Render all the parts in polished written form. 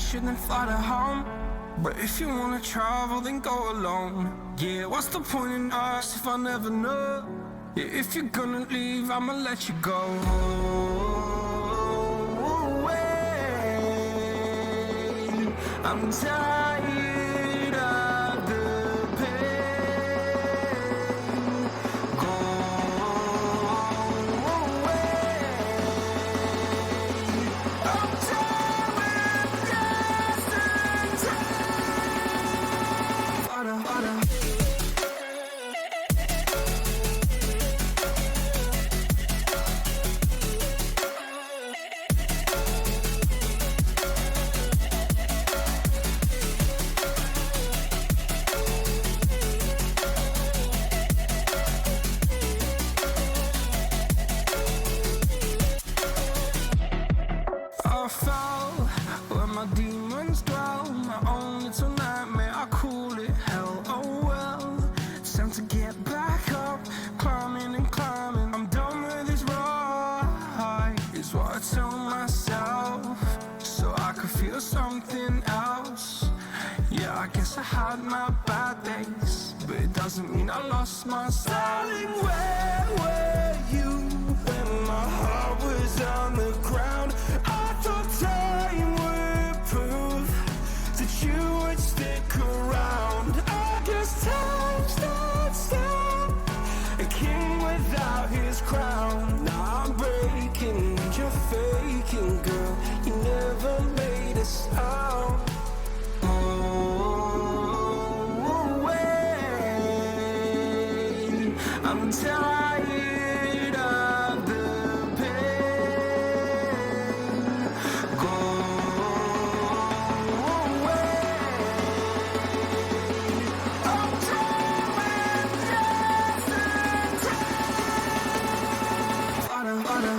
adventure, then fly to home. But if you wanna travel, then go alone. Yeah, what's the point in us if I never know? Yeah, if you're gonna leave, I'ma let you go. I'm tired of the pain. Go away. I'm tired with yesterday. Harder. I fell where my demons dwell. My own little nightmare, I call it hell. Oh well, it's time to get back up. Climbing and climbing, I'm done with this ride, is what I tell myself, so I could feel something else. Yeah, I guess I had my bad days, but it doesn't mean I lost my style. Darling, where were you when my heart was on the ground? I thought time would prove that you would stick around. I guess time stood still, a king without his crown. Now I'm breaking, you're faking, girl. You never made a sound. I'm tired of the pain. Go away. I'm tired with yesterday. Harder.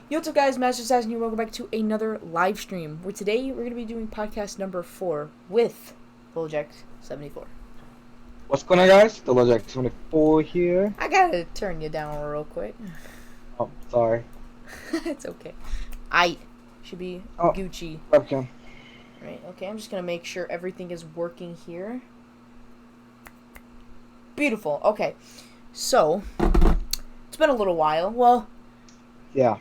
Yo, what's up guys, Master Assassin here, welcome back to another live stream, where today we're going to be doing podcast number 4 with Thelojack74. What's going on, guys? Thelojack74 here. I gotta turn you down real quick. Oh, sorry. It's okay. I should be Gucci. Webcam. Right, okay, I'm just going to make sure everything is working here. Beautiful, okay. So, it's been a little while. Well, yeah,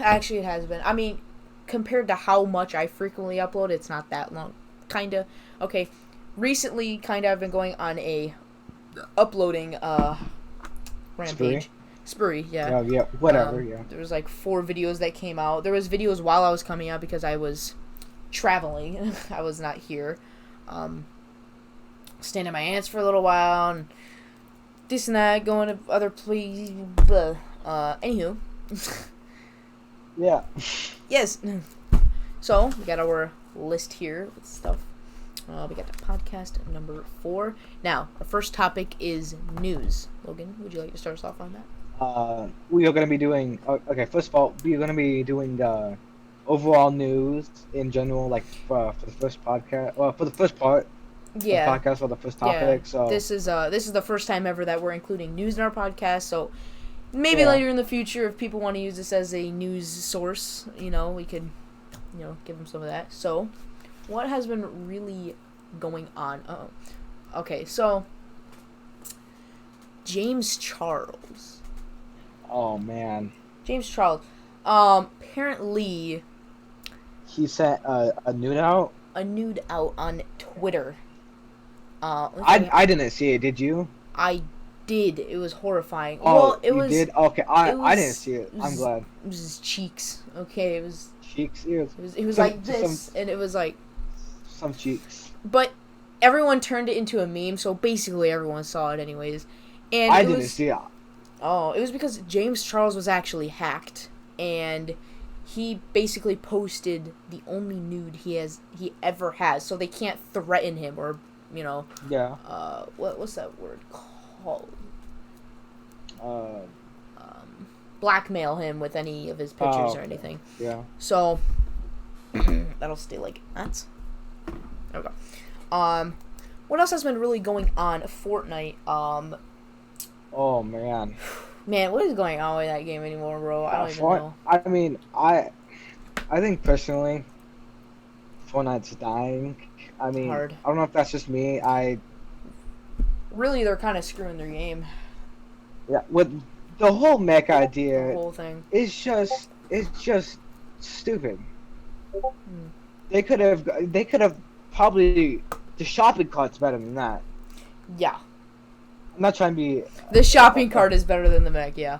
actually it has been. I mean, compared to how much I frequently upload, it's not that long. Kinda. Okay. Recently, kinda, I've been going on a uploading rampage. Spree, yeah. Yeah, whatever, yeah. There was like 4 videos that came out. There was videos while I was coming out because I was traveling. I was not here. Staying at my aunt's for a little while and this and that, going to other places. Anywho. Yeah. Yes. So, we got our list here with stuff. We got the podcast number 4. Now, our first topic is news. Logan, would you like to start us off on that? we are gonna be doing. Okay, first of all, we are gonna be doing overall news in general, like for the first podcast. Well, for the first part of the Yeah. podcast, or the first Yeah. topic. So this is the first time ever that we're including news in our podcast. So maybe Yeah. later in the future, if people want to use this as a news source, we could, give them some of that. So, what has been really going on? Okay, so James Charles. Oh man. James Charles. Apparently He sent a nude out. a nude out on Twitter. I didn't see it. Did you? I did. It was horrifying. Oh, well, it you was. did? Okay, I was- didn't see it. I'm glad. It was his cheeks. Okay, it was. Cheeks, ears. It was Some- like this, and it was like. Some cheeks. But everyone turned it into a meme, so basically everyone saw it anyways. And I it didn't was, see it. Oh, it was because James Charles was actually hacked, and he basically posted the only nude he ever has, so they can't threaten him or Yeah. what's that word called? Uh. Blackmail him with any of his pictures or anything. Yeah. So that'll stay like that. There we go. What else has been really going on? Fortnite. Oh man. Man, what is going on with that game anymore, bro? I don't even know. I mean, I think personally, Fortnite's dying. I mean, Hard. I don't know if that's just me. Really, they're kind of screwing their game. Yeah, with the whole mech The idea, whole thing. it's just stupid. They could have probably the shopping cart's better than that. Yeah. I'm not trying to be. The shopping cart is better than the mech, yeah.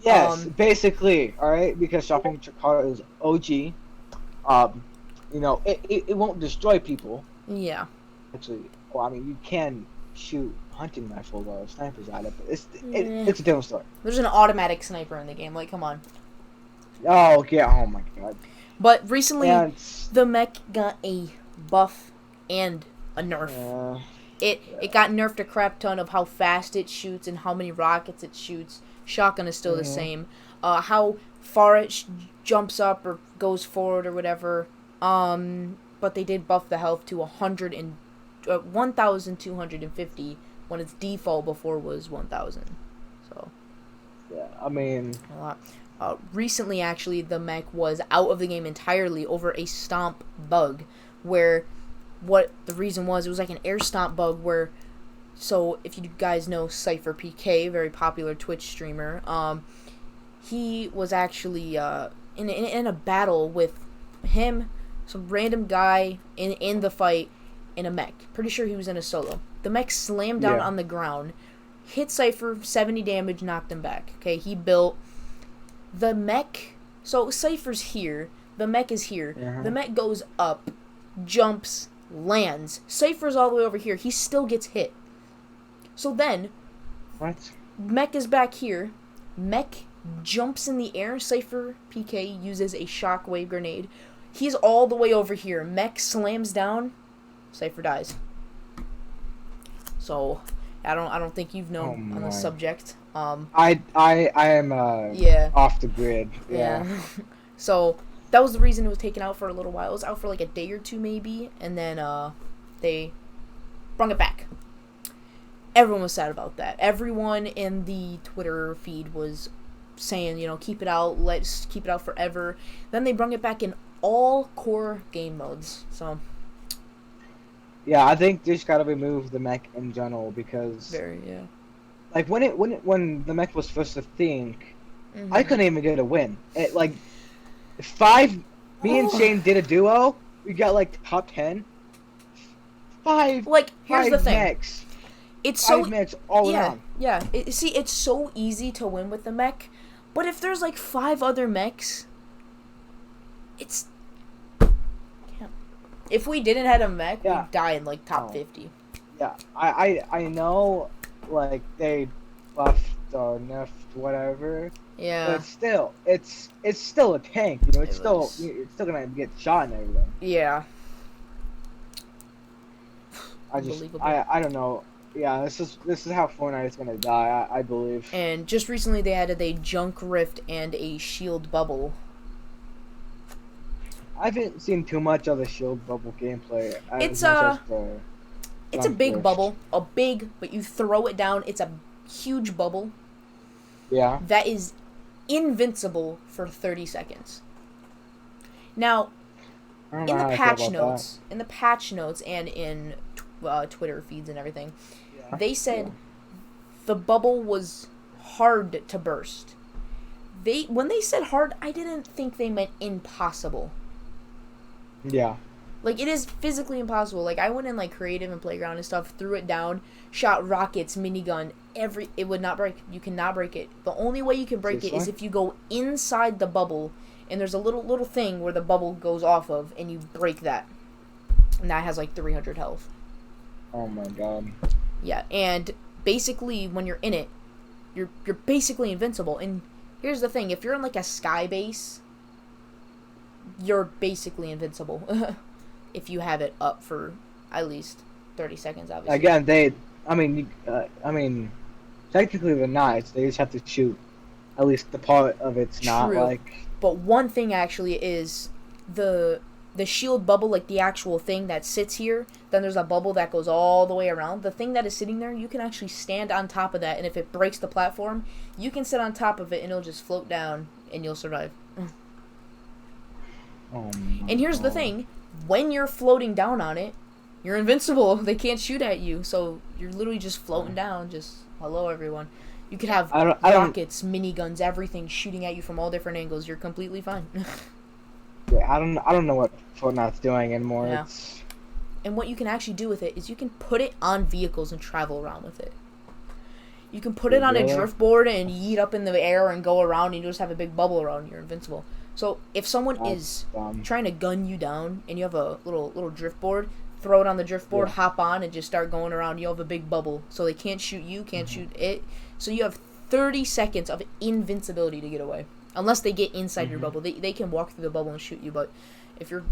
Yes, basically, all right, because shopping cart is OG. It won't destroy people. Yeah. Actually, well, I mean, you can shoot hunting rifles or snipers at it, but it's a different story. There's an automatic sniper in the game, like, come on. Oh, yeah, oh my god. But recently, Yeah, the mech got a buff and a nerf. It got nerfed a crap ton of how fast it shoots and how many rockets it shoots. Shotgun is still the same. How far it jumps up or goes forward or whatever. But they did buff the health to 1,250 when its default before was 1,000. So. yeah, I mean. A lot. Recently, actually, the mech was out of the game entirely over a stomp bug, where what the reason was, it was like an air stomp bug where, so if you guys know Cypher PK, very popular Twitch streamer, he was actually in a battle with him, some random guy in the fight in a mech. Pretty sure he was in a solo. The mech slammed down on the ground, hit Cypher, 70 damage, knocked him back. Okay, he built the mech. So Cypher's here, the mech is here. The mech goes up, jumps, lands. Cypher's all the way over here. He still gets hit. So then, What? mech is back here. Mech jumps in the air. Cypher PK uses a shockwave grenade. He's all the way over here. Mech slams down. Cypher dies. So I don't think you've known on the subject. I am Yeah. off the grid. Yeah. So that was the reason it was taken out for a little while. It was out for like a day or two maybe, and then they brought it back. Everyone was sad about that. Everyone in the Twitter feed was saying, keep it out, let's keep it out forever. Then they brought it back in all core game modes. So Yeah, I think they just gotta remove the mech in general because like when the mech was first a thing, I couldn't even get a win. Me and Shane did a duo. We got like top 10. Here's the thing. Mechs. It's five mechs all around. Yeah. It's so easy to win with the mech, but if there's like 5 other mechs, it's. If we didn't have a mech, we'd die in like top 50. Yeah, I know, like they buffed or nerfed whatever. Yeah. But still, it's still a tank. It's still gonna get shot and everything. Yeah. I don't know. Yeah, this is how Fortnite is gonna die, I believe. And just recently they added a junk rift and a shield bubble. I haven't seen too much of the shield bubble gameplay. It's It's a big bubble, but you throw it down. It's a huge bubble. Yeah. That is invincible for 30 seconds. Now, in the patch notes, and in Twitter feeds and everything, they said the bubble was hard to burst. When they said hard, I didn't think they meant impossible. Yeah. Like, it is physically impossible. Like, I went in, like, creative and playground and stuff, threw it down, shot rockets, minigun, it would not break. You cannot break it. The only way you can break it is if you go inside the bubble, and there's a little thing where the bubble goes off of, and you break that. And that has, like, 300 health. Oh, my God. Yeah, and basically, when you're in it, you're basically invincible. And here's the thing. If you're in, like, a sky base, you're basically invincible. If you have it up for at least 30 seconds, obviously. Again, technically they're not. They just have to shoot. At least the part of it's not like. But one thing actually is the shield bubble, like the actual thing that sits here. Then there's a bubble that goes all the way around. The thing that is sitting there, you can actually stand on top of that, and if it breaks the platform, you can sit on top of it, and it'll just float down, and you'll survive. And here's the thing. When you're floating down on it, you're invincible. They can't shoot at you, so you're literally just floating down. Just hello, everyone. You could have rockets, miniguns, everything shooting at you from all different angles. You're completely fine. Yeah, I don't know what Fortnite's doing anymore. Yeah. And what you can actually do with it is you can put it on vehicles and travel around with it. You can put it on a drift board and yeet up in the air and go around, and you just have a big bubble around you. You're invincible. So if someone is trying to gun you down and you have a little drift board, throw it on the drift board, hop on, and just start going around. You have a big bubble, so they can't shoot you, can't shoot it. So you have 30 seconds of invincibility to get away. Unless they get inside your bubble. They can walk through the bubble and shoot you, but if you're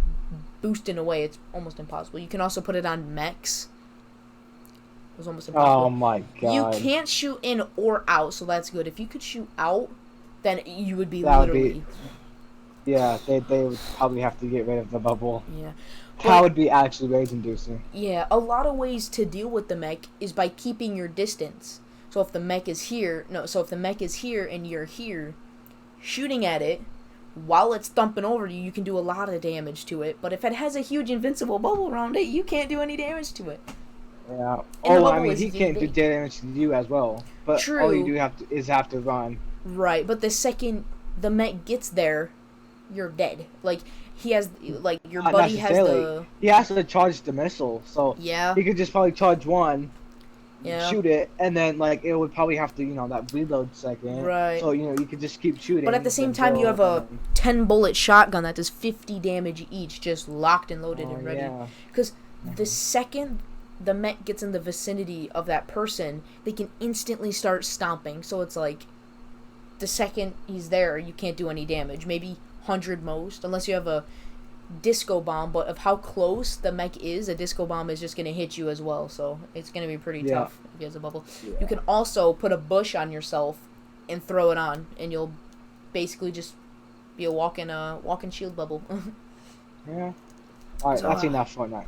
boosting away, it's almost impossible. You can also put it on mechs. It was almost impossible. Oh my God. You can't shoot in or out, so that's good. If you could shoot out, then you would be literally... Yeah, they would probably have to get rid of the bubble. Yeah. That would be actually rage-inducing. Yeah, a lot of ways to deal with the mech is by keeping your distance. So if the mech is here, and you're here, shooting at it, while it's thumping over you, you can do a lot of damage to it. But if it has a huge invincible bubble around it, you can't do any damage to it. Yeah. He can't do damage to you as well. But True. All you do have to run. Right, but the second the mech gets there, you're dead. Like, he has, like, your buddy has the... He has to charge the missile, so... Yeah. He could just probably charge one, shoot it, and then, like, it would probably have to, that reload second. Right. So, you could just keep shooting. But at the same time, you have a 10-bullet shotgun that does 50 damage each, just locked and loaded and ready. Because the second the mech gets in the vicinity of that person, they can instantly start stomping. So it's like, the second he's there, you can't do any damage. Maybe 100 most, unless you have a disco bomb, but of how close the mech is, a disco bomb is just going to hit you as well, so it's going to be pretty tough if he has a bubble. You can also put a bush on yourself and throw it on, and you'll basically just be a walking shield bubble. Yeah. Alright, So, that's enough Fortnite.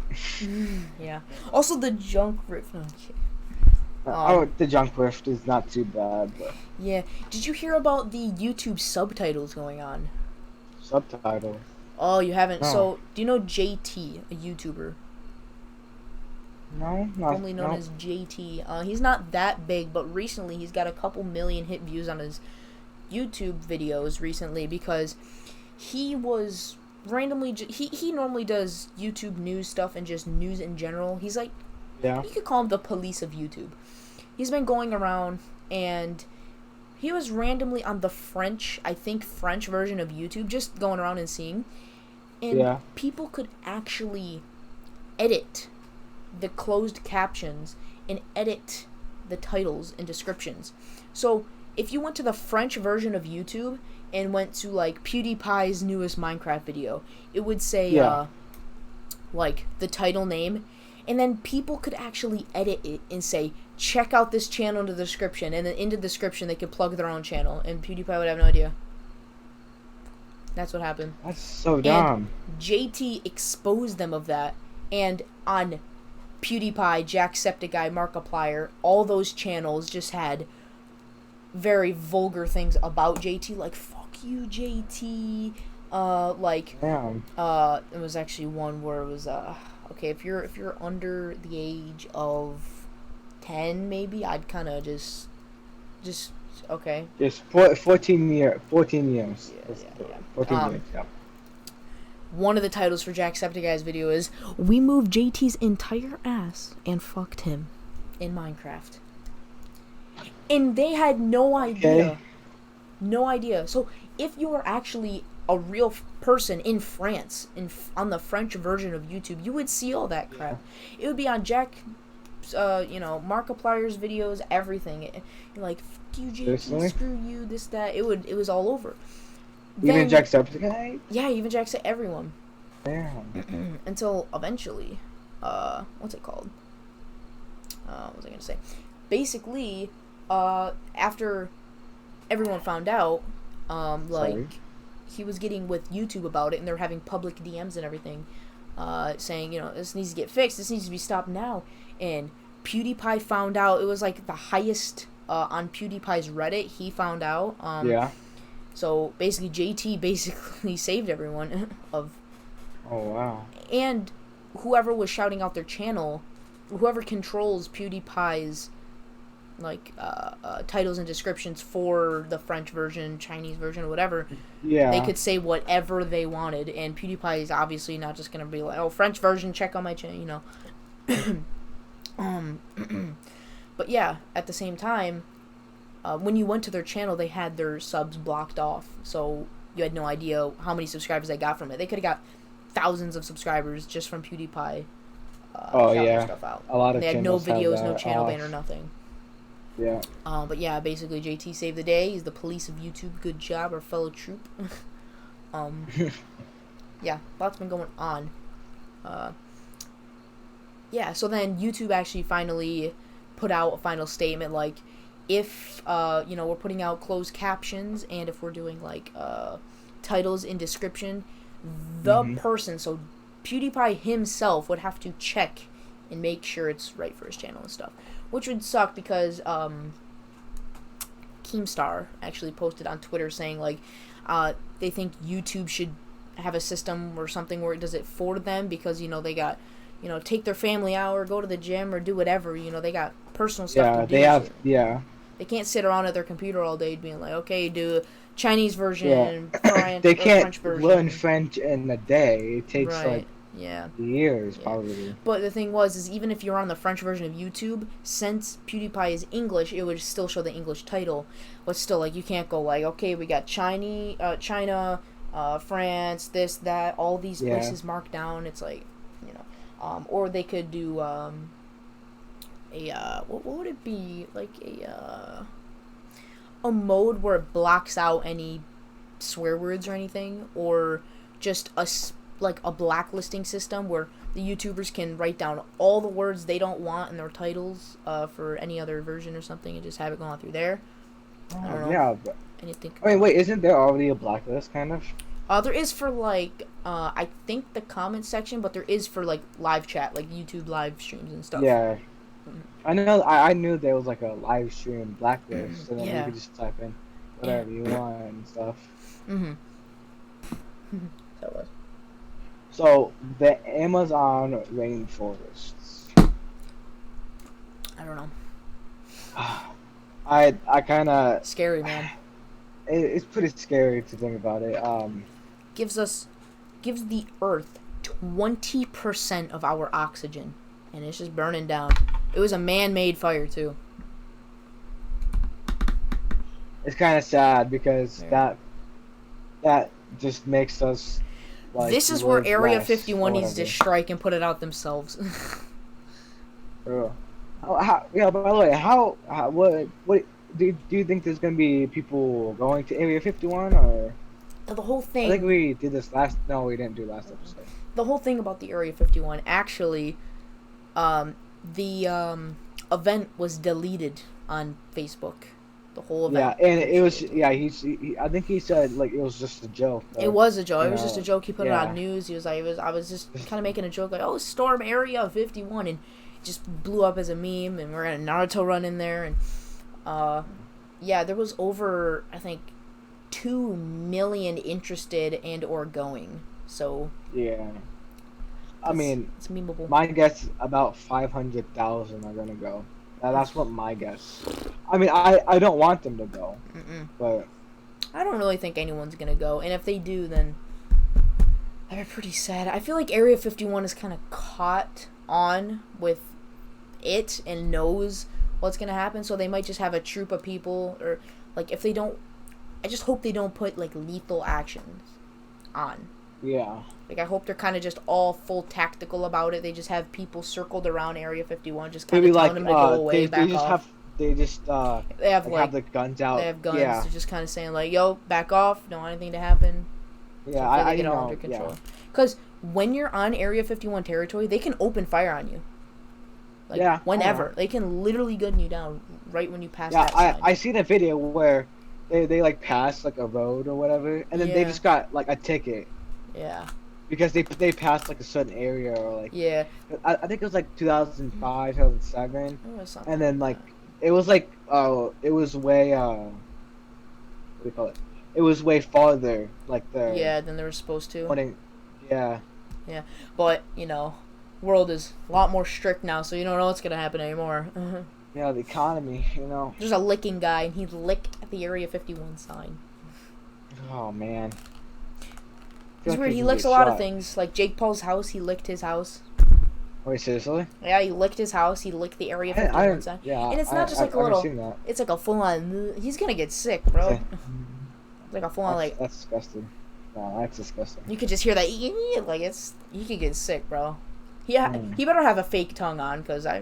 Yeah. Also, the junk rift. The junk rift is not too bad, but... Yeah. Did you hear about the YouTube subtitles going on? Subtitles? Oh, you haven't? No. So, do you know JT, a YouTuber? No, Formerly known as JT. He's not that big, but recently he's got a couple million hit views on his YouTube videos recently because he was randomly... He normally does YouTube news stuff and just news in general. He's like... Yeah. You could call him the police of YouTube. He's been going around and... He was randomly on the French version of YouTube, just going around and seeing. And people could actually edit the closed captions and edit the titles and descriptions. So, if you went to the French version of YouTube and went to, like, PewDiePie's newest Minecraft video, it would say, like, the title name, And then people could actually edit it and say, check out this channel in the description. And then in the description, they could plug their own channel. And PewDiePie would have no idea. That's what happened. That's so dumb. And JT exposed them of that. And on PewDiePie, Jacksepticeye, Markiplier, all those channels just had very vulgar things about JT. Like, fuck you, JT. It was actually one where it was, okay, if you're under the age of 10, maybe, I'd kind of just, okay. Just 14 years. Yeah. 14 years, yeah. One of the titles for Jacksepticeye's video is, we moved JT's entire ass and fucked him in Minecraft. And they had no idea. Okay. No idea. So, if you were actually a real person in France, on the French version of YouTube, you would see all that crap. Yeah. It would be on Markiplier's videos, everything. You're like, fuck you, JT, screw you, this, that. It was all over. Even Jacksepticeye? Yeah, even Jacksepticeye, everyone. Damn. Until eventually, what's it called? What was I gonna say? Basically, after everyone found out, he was getting with YouTube about it, and they're having public DMs and everything, saying, this needs to get fixed, this needs to be stopped now. And PewDiePie found out. It was like the highest on PewDiePie's Reddit. He found out. Yeah. So basically, JT basically saved everyone of. Oh wow. And whoever was shouting out their channel, whoever controls PewDiePie's titles and descriptions for the French version, Chinese version, or whatever, they could say whatever they wanted, and PewDiePie is obviously not just gonna be like, oh, French version, check on my channel, But yeah, at the same time, when you went to their channel, they had their subs blocked off, so you had no idea how many subscribers they got from it. They could have got thousands of subscribers just from PewDiePie. Stuff out. A lot of they had no videos, no channel ban or nothing. Yeah. But yeah, basically JT saved the day. He's the police of YouTube. Good job, our fellow troop. Yeah, lots been going on. Yeah, so then YouTube actually finally put out a final statement, like, if, we're putting out closed captions, and if we're doing, titles in description, the person, so PewDiePie himself would have to check and make sure it's right for his channel and stuff. Which would suck because, Keemstar actually posted on Twitter saying, they think YouTube should have a system or something where it does it for them because, they got, take their family out or go to the gym or do whatever, they got personal stuff to do. They can't sit around at their computer all day being like, okay, do Chinese version, French, they can't French version. Learn French in a day. It takes, years, probably. But the thing is even if you're on the French version of YouTube, since PewDiePie is English, it would still show the English title. But still, you can't go okay, we got China, France, this, that, all these places marked down. It's or they could do, what would it be? A mode where it blocks out any swear words or anything, or just a blacklisting system where the YouTubers can write down all the words they don't want in their titles for any other version or something and just have it going through there. I don't know. Yeah, but wait, isn't there already a blacklist kind of? There is for I think the comment section, but there is for live chat, YouTube live streams and stuff. Yeah. I know. I knew there was a live stream blacklist, and then you could just type in whatever you want and stuff. That was. So the Amazon rainforests. I don't know. I kind of scary, man. It's pretty scary to think about it. Gives the Earth 20% of our oxygen, and it's just burning down. It was a man-made fire too. It's kind of sad because that just makes us. This is where Area 51 needs to strike and put it out themselves. By the way, what do you think there's gonna be people going to Area 51 or? The whole thing. I think we did this last. No, we didn't do last episode. The whole thing about the Area 51 actually, the event was deleted on Facebook. The whole event. Yeah, and it was I think he said like it was just a joke. It was a joke. It was just a joke. He put it on news. He was like, I was just kind of making a joke like, oh, storm Area 51, and it just blew up as a meme. And we're in a Naruto run in there, and yeah, there was over I think 2 million interested and or going. So yeah, I mean, it's memeable. My guess about 500,000 are gonna go. That's what my guess. I mean, I don't want them to go, but I don't really think anyone's gonna go. And if they do, then that'd be pretty sad. I feel like Area 51 is kind of caught on with it and knows what's gonna happen, so they might just have a troop of people, or like if they don't, I just hope they don't put like lethal actions on. Yeah. Like, I hope they're kind of just all full tactical about it. They just have people circled around Area 51, just kind of telling them to go away, back off. They have the guns out. They have guns. Yeah. They're just kind of saying, like, yo, back off. Don't want anything to happen. Yeah, I get it all under control. Because when you're on Area 51 territory, they can open fire on you. Like, whenever. They can literally gun you down right when you pass that sign. I seen a video where they like, passed, like, a road or whatever, and then they just got, like, a ticket. Yeah. Because they passed like a certain area or like I think it was like 2005, 2007, and then like it was like it was way what do you call it? It was way farther like the than they were supposed to. Yeah, but you know, world is a lot more strict now, so you don't know what's gonna happen anymore. Yeah, the economy, you know. There's a licking guy, and he'd lick at the Area 51 sign. Oh man. It's weird. He licks a lot of things. Like Jake Paul's house, he licked his house. Wait, seriously? Yeah, he licked his house. He licked the Area 51 sign. Yeah, and it's not just like a little. It's like a full on. He's gonna get sick, bro. It's like a full on like. That's disgusting. No, that's disgusting. You could just hear that. Like it's. He could get sick, bro. Yeah, he better have a fake tongue on, because I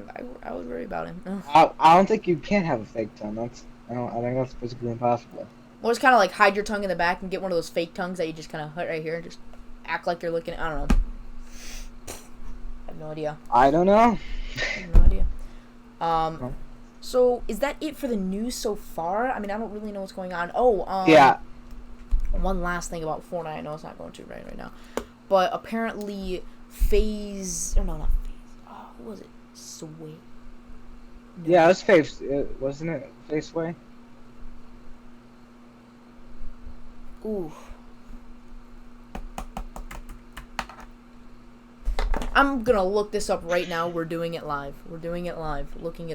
would worry about him. I don't think you can have a fake tongue. I think that's physically impossible. Or it's kind of like hide your tongue in the back and get one of those fake tongues that you just kind of hut right here and just act like you're looking. I don't know. I have no idea. I don't know. I have no idea. So is that it for the news so far? I mean, I don't really know what's going on. Yeah. One last thing about Fortnite. I know it's not going to right now, but apparently FaZe. Oh no, not FaZe. Who was it? Sway. No. Yeah, it was FaZe. Wasn't it FaZe Sway? Ooh. I'm gonna look this up right now. We're doing it live. Looking it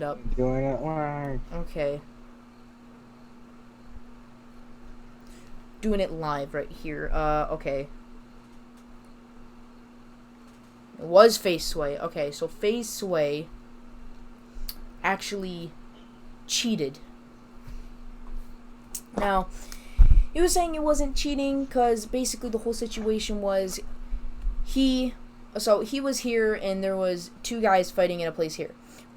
up. Doing it live. Okay. Doing it live right here. Okay. It was FaZe Sway. Okay, so FaZe Sway actually cheated. Now, he was saying it wasn't cheating because basically the whole situation was he was here and there was 2 guys fighting in a place here.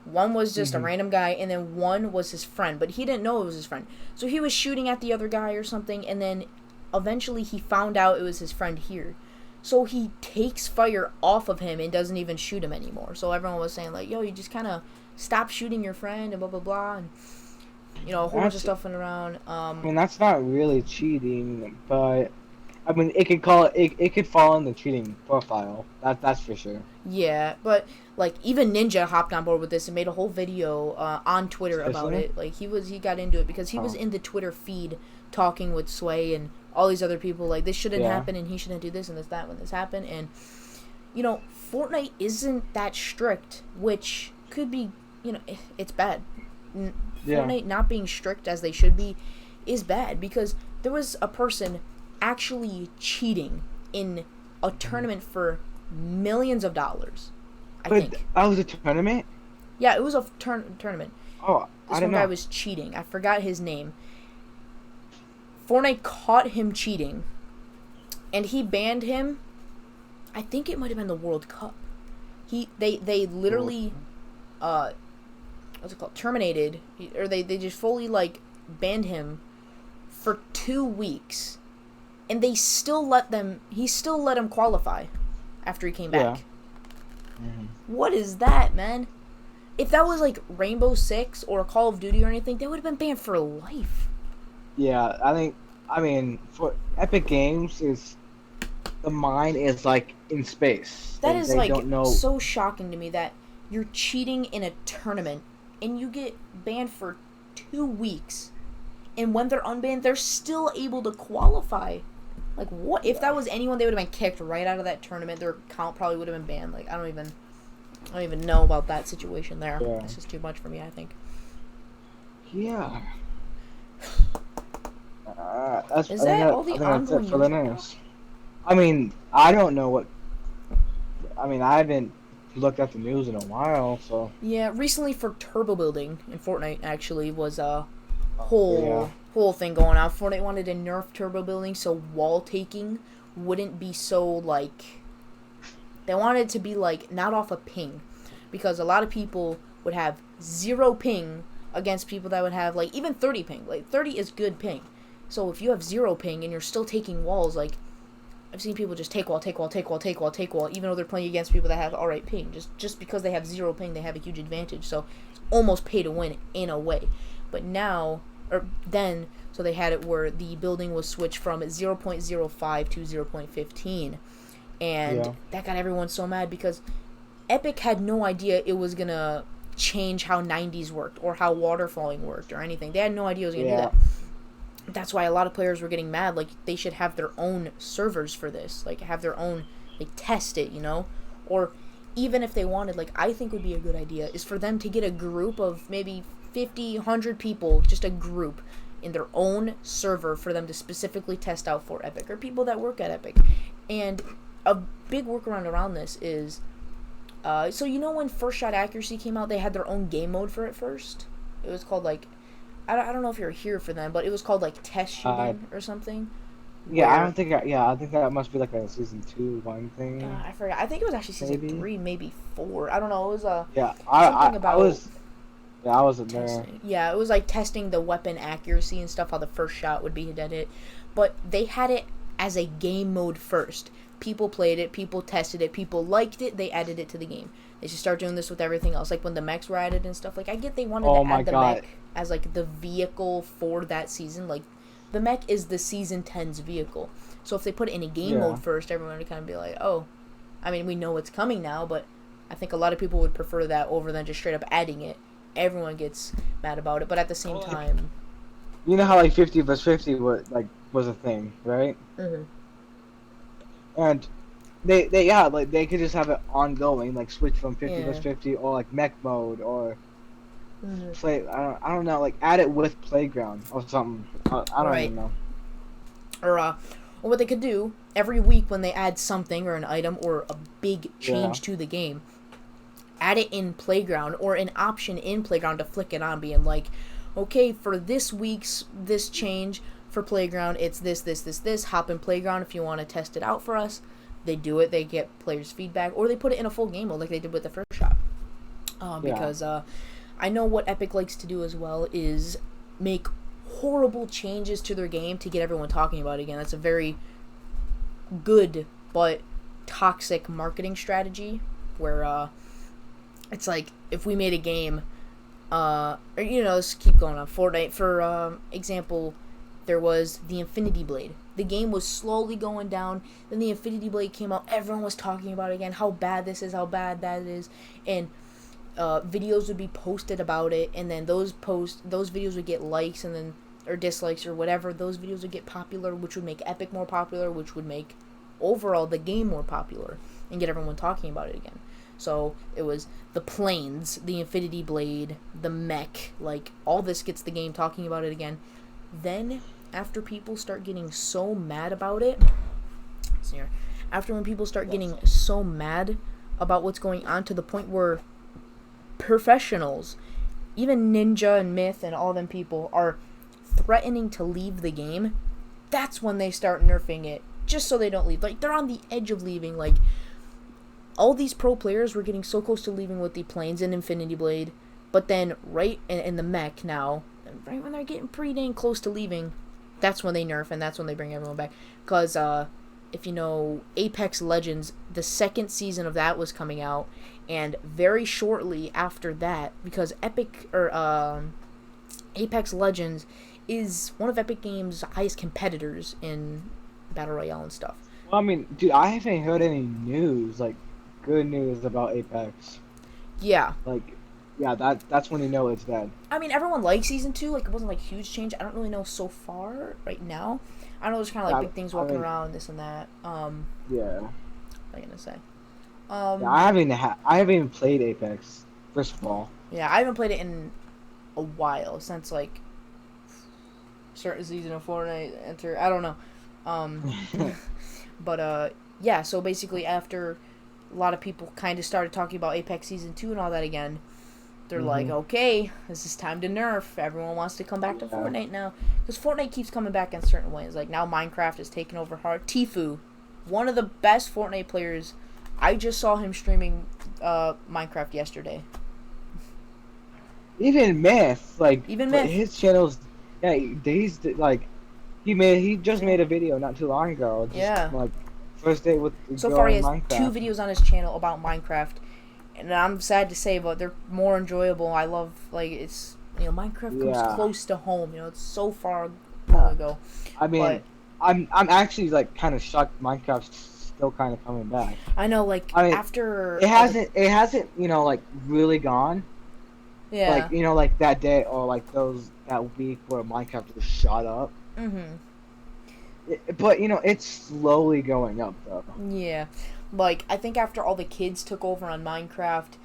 One was just a random guy, and then one was his friend, but he didn't know it was his friend. So he was shooting at the other guy or something, and then eventually he found out it was his friend here. So he takes fire off of him and doesn't even shoot him anymore. So everyone was saying like, yo, you just kind of stop shooting your friend and blah blah blah, and you know, a whole bunch of stuff went around. I mean, that's not really cheating, but I mean, it could fall in the cheating profile. That's for sure. Yeah, but like even Ninja hopped on board with this and made a whole video on Twitter about it. Like he got into it because he was in the Twitter feed talking with Sway and all these other people. Like this shouldn't happen and he shouldn't do this and this that when this happened. And you know, Fortnite isn't that strict, which could be, you know, it's bad. Fortnite not being strict as they should be is bad because there was a person actually cheating in a tournament for millions of dollars. I think. That was a tournament? Yeah, it was a tournament. Oh, I don't know. This one guy was cheating. I forgot his name. Fortnite caught him cheating, and he banned him. I think it might have been the World Cup. They literally, what's it called? Terminated, or they just fully like banned him for 2 weeks. And they still let him. He still let him qualify after he came back. What is that, man? If that was like Rainbow Six or Call of Duty or anything, they would have been banned for life. Yeah, I mean, for Epic Games is the mine is like in space. That is like so shocking to me that you're cheating in a tournament and you get banned for 2 weeks, and when they're unbanned, they're still able to qualify. Like, what if that was anyone? They would have been kicked right out of that tournament. Their account probably would have been banned. Like, I don't even know about that situation there. Yeah. It's just too much for me, I think. Yeah. Is that all the ongoing for the news? I mean, I don't know what. I mean, I haven't looked at the news in a while, so. Yeah, recently for turbo building in Fortnite actually was a whole thing going on. Fortnite wanted to nerf turbo building so wall taking wouldn't be so like. They wanted it to be like not off a ping, because a lot of people would have 0 ping against people that would have like even 30 ping. Like 30 is good ping. So if you have 0 ping and you're still taking walls, like I've seen people just take wall, even though they're playing against people that have alright ping. Just because they have 0 ping, they have a huge advantage. So it's almost pay to win in a way. But now, so they had it where the building was switched from 0.05 to 0.15. And that got everyone so mad because Epic had no idea it was going to change how 90s worked or how waterfalling worked or anything. They had no idea it was going to do that. That's why a lot of players were getting mad. Like, they should have their own servers for this. Like, have their own, like, test it, you know? Or even if they wanted, like, I think would be a good idea is for them to get a group of maybe 50, 100 people, just a group in their own server for them to specifically test out for Epic or people that work at Epic. And a big workaround around this is, so you know when first shot accuracy came out, they had their own game mode for it first? It was called, like, I don't know if you're here for them, but it was called, like, test shooting or something. Yeah, I think that must be, like, a Season 2 1 thing. I forgot. I think it was actually Season 3, maybe 4. I don't know. It was, I wasn't there. Yeah, it was, like, testing the weapon accuracy and stuff, how the first shot would be hit at it. But they had it as a game mode first. People played it, people tested it, people liked it, they added it to the game. They should start doing this with everything else, like when the mechs were added and stuff. Like, I get they wanted to add the mech as, like, the vehicle for that season. Like, the mech is the Season 10's vehicle. So if they put it in a game mode first, everyone would kind of be like, oh, I mean, we know it's coming now, but I think a lot of people would prefer that over than just straight up adding it. Everyone gets mad about it, but at the same time... You know how, like, 50 vs 50 was a thing, right? Mm-hmm. And they could just have it ongoing, like switch from 50 vs 50 or like mech mode or play. I don't know, like add it with playground or something. I don't even know. Or what they could do every week when they add something or an item or a big change to the game, add it in playground or an option in playground to flick it on, being like, okay, for this week's this change. For playground, it's this. Hop in playground if you want to test it out for us. They do it. They get players' feedback, or they put it in a full game mode like they did with the first shot. Because I know what Epic likes to do as well is make horrible changes to their game to get everyone talking about it again. That's a very good but toxic marketing strategy where it's like if we made a game, or let's keep going on Fortnite for example. There was the Infinity Blade. The game was slowly going down. Then the Infinity Blade came out. Everyone was talking about it again. How bad this is. How bad that is. And videos would be posted about it. And then those videos would get likes and then or dislikes or whatever. Those videos would get popular, which would make Epic more popular, which would make overall the game more popular and get everyone talking about it again. So it was the planes, the Infinity Blade, the mech. Like all this gets the game talking about it again. Then, after people start getting so mad about it, when people start getting so mad about what's going on to the point where professionals, even Ninja and Myth and all them people are threatening to leave the game, that's when they start nerfing it, just so they don't leave. Like, they're on the edge of leaving. Like, all these pro players were getting so close to leaving with the planes and Infinity Blade, but then right in the mech now, right when they're getting pretty dang close to leaving, that's when they nerf and that's when they bring everyone back. Because if you know Apex Legends, the second season of that was coming out, and very shortly after that, because Apex Legends is one of Epic Games' highest competitors in Battle Royale and stuff. Well, I mean, dude, I haven't heard any news, like, good news about Apex. Yeah. Like, yeah, that's when you know it's dead. I mean, everyone likes Season 2. Like, it wasn't, like, huge change. I don't really know so far right now. I know there's kind of, like, big things walking around, this and that. Yeah. What am I going to say? Yeah, I haven't even played Apex, first of all. Yeah, I haven't played it in a while, since, like, certain season of Fortnite enter. I don't know. But, yeah, so basically after a lot of people kind of started talking about Apex Season 2 and all that again, they're like, okay, this is time to nerf. Everyone wants to come back to Fortnite now. Because Fortnite keeps coming back in certain ways. Like, now Minecraft is taking over hard. Tfue, one of the best Fortnite players. I just saw him streaming Minecraft yesterday. Even Myth, Myth. His channel's, yeah, he's, like, he just made a video not too long ago. Like, first day with so far he has Minecraft. 2 videos on his channel about Minecraft. And I'm sad to say, but they're more enjoyable. I love, like, it's, you know, Minecraft comes close to home. You know, it's so far long ago. I mean, I'm actually, like, kind of shocked Minecraft's still kind of coming back. I know, like, after... It hasn't, you know, like, really gone. Yeah. Like, you know, like, that day, or, like, that week where Minecraft just shot up. But, you know, it's slowly going up, though. Yeah. Like, I think after all the kids took over on Minecraft,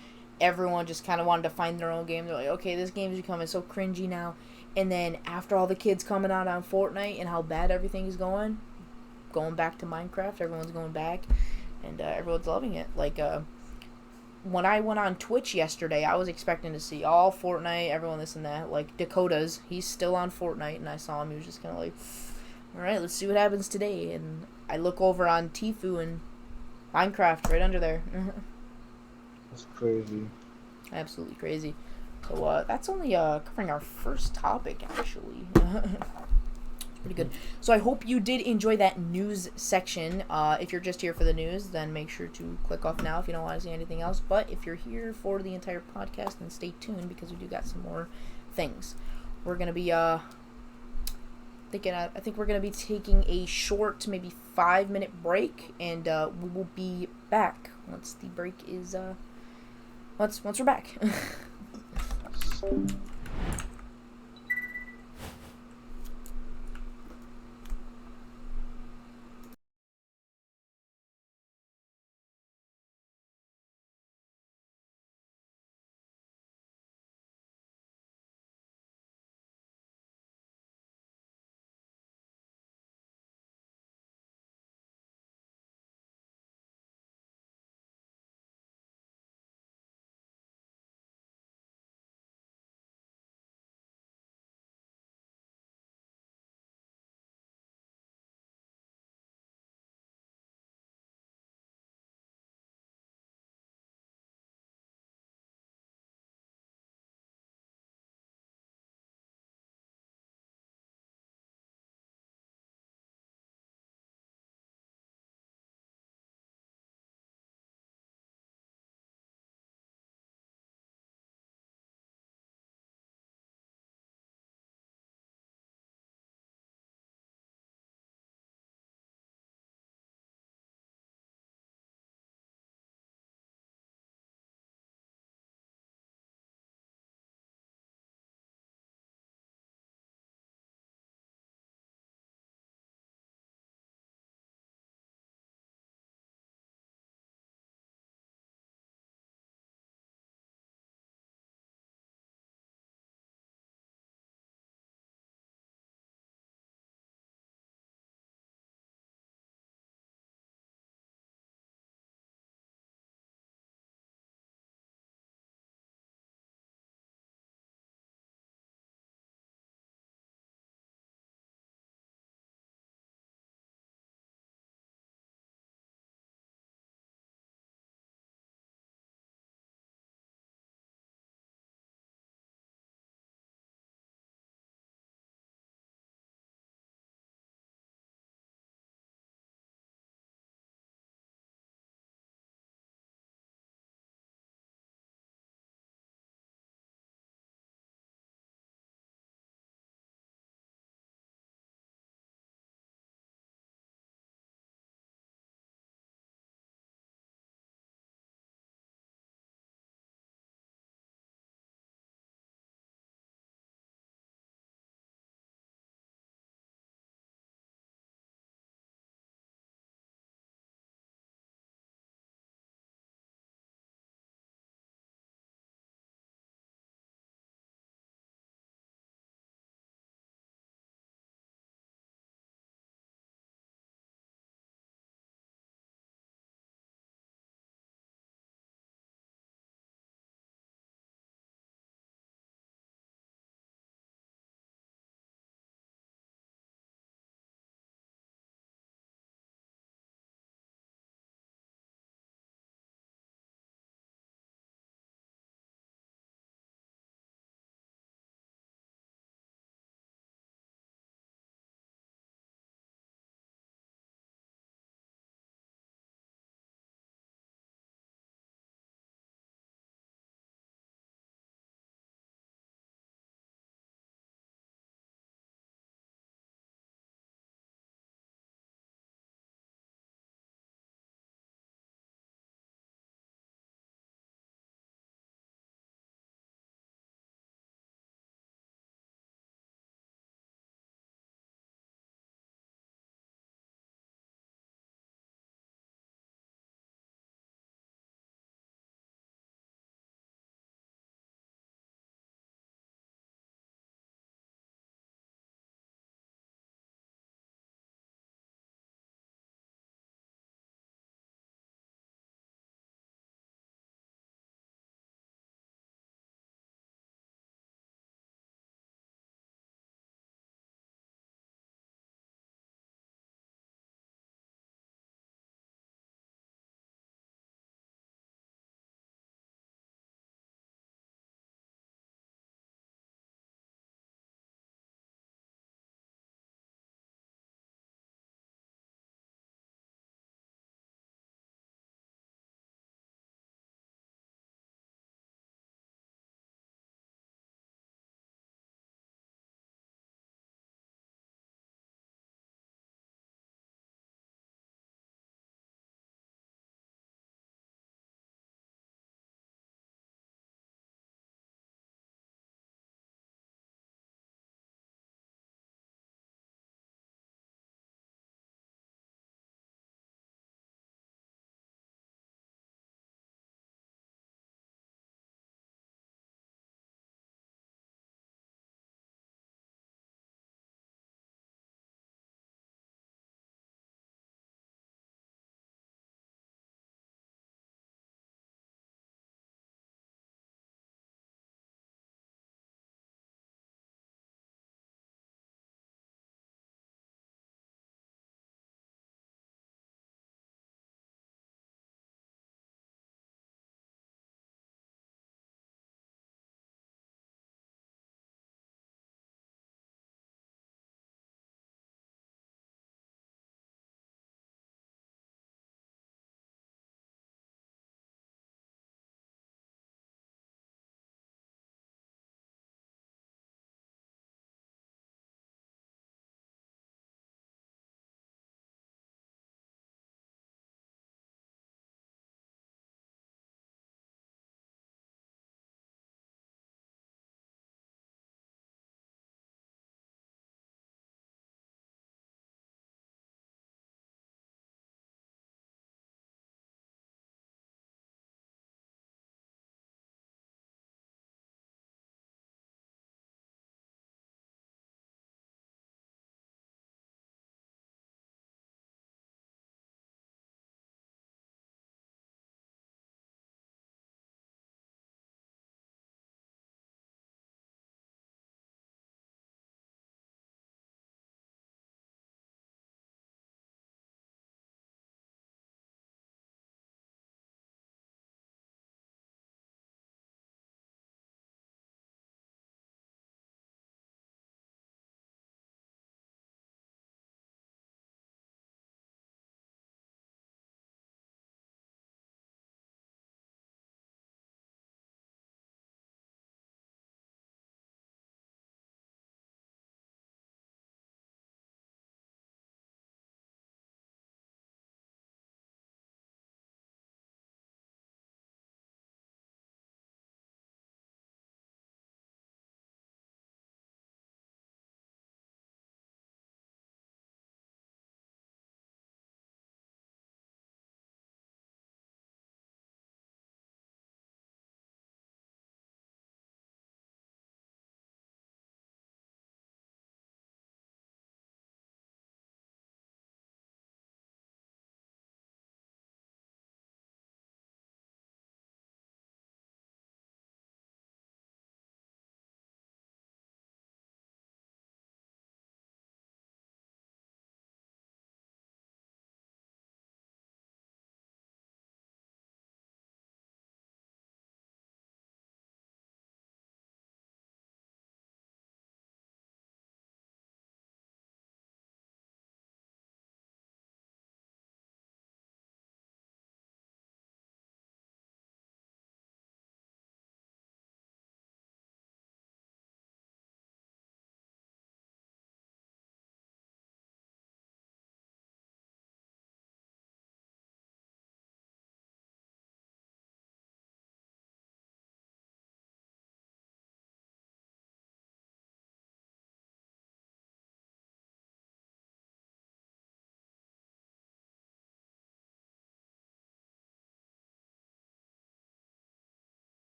everyone just kind of wanted to find their own game. They're like, okay, this game's becoming so cringy now. And then after all the kids coming out on Fortnite and how bad everything is going back to Minecraft, everyone's going back, and everyone's loving it. Like, when I went on Twitch yesterday, I was expecting to see all Fortnite, everyone this and that. Like, Dakota's, he's still on Fortnite, and I saw him, he was just kind of like, alright, let's see what happens today. And I look over on Tfue, and Minecraft right under there. That's crazy. Absolutely crazy. So that's only covering our first topic, actually. Pretty good. So I hope you did enjoy that news section. If you're just here for the news, then make sure to click off now if you don't want to see anything else. But if you're here for the entire podcast, then stay tuned because we do got some more things. We're gonna be I think we're gonna be taking a short, maybe 5-minute break, and we will be back once the break is once we're back.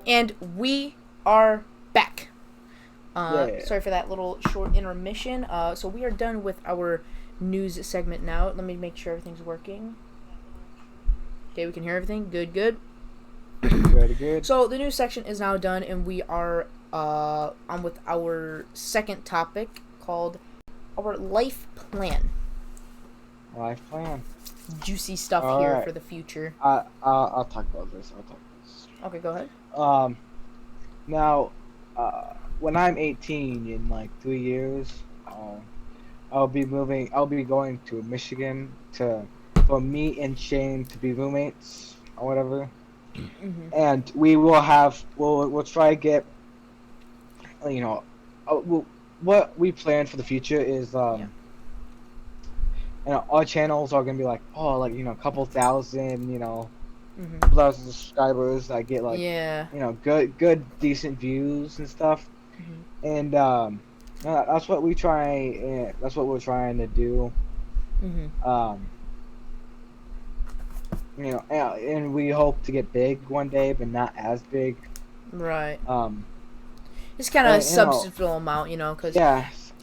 And we are back. Sorry for that little short intermission. So we are done with our news segment now. Let me make sure everything's working. Okay, we can hear everything. Good. Good. So the news section is now done, and we are on with our second topic called our life plan. Life plan. Juicy stuff here for the future. I'll talk about this. Okay, go ahead. Now, when I'm 18 in like 3 years, I'll be going to Michigan for me and Shane to be roommates or whatever. Mm-hmm. And we'll try to get, what we plan for the future is, our channels are gonna be like, a couple thousand, plus subscribers. I get like, good, decent views and stuff. Mm-hmm. And that's what we're trying to do. Mm-hmm. And we hope to get big one day, but not as big. Right. It's kind of a substantial amount, because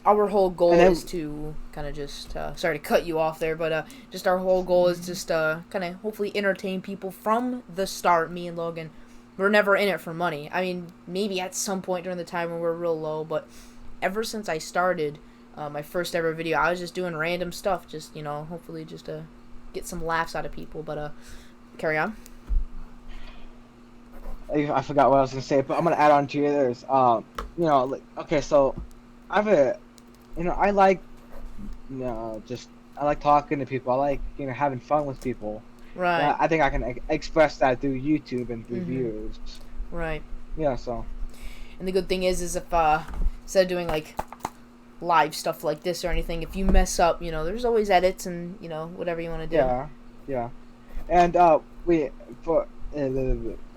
our whole goal is to kind of just, sorry to cut you off there, but just our whole goal is just kind of hopefully entertain people from the start. Me and Logan, we're never in it for money. I mean, maybe at some point during the time when we're real low, but ever since I started my first ever video, I was just doing random stuff, just, hopefully just to get some laughs out of people, but carry on. I forgot what I was gonna say, but I'm gonna add on to yours. Okay, so I like talking to people. I like having fun with people. Right. I think I can express that through YouTube and through views. Right. Yeah. So. And the good thing is if instead of doing like live stuff like this or anything, if you mess up, there's always edits and whatever you want to do. Yeah. And I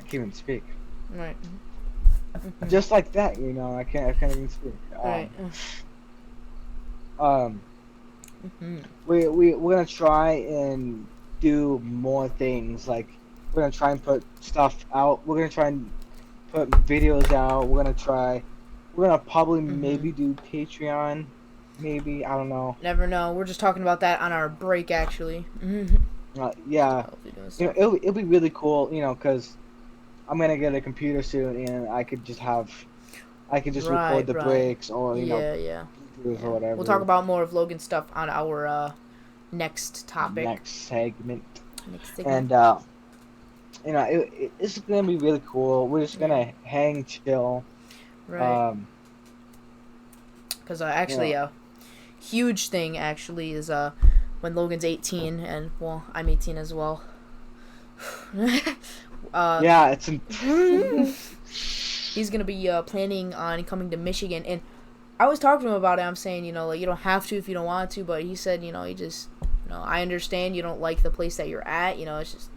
can't even speak. Right. Just like that, I can't even speak. Right. We're gonna try and do more things. Like we're gonna try and put stuff out. We're gonna try and put videos out. We're gonna probably maybe do Patreon. Maybe, I don't know. Never know. We're just talking about that on our break, actually. Yeah. It'll be really cool, because I'm gonna get a computer soon, and I could just record the breaks or or whatever. We'll talk about more of Logan's stuff on our next topic. Next segment. And it's gonna be really cool. We're just gonna hang, chill. Right. Because actually, a huge thing actually is when Logan's 18 and I'm 18 as well. It's he's gonna be planning on coming to Michigan, and I was talking to him about it. I'm saying, you don't have to if you don't want to, but he said, he just, I understand you don't like the place that you're at. It's just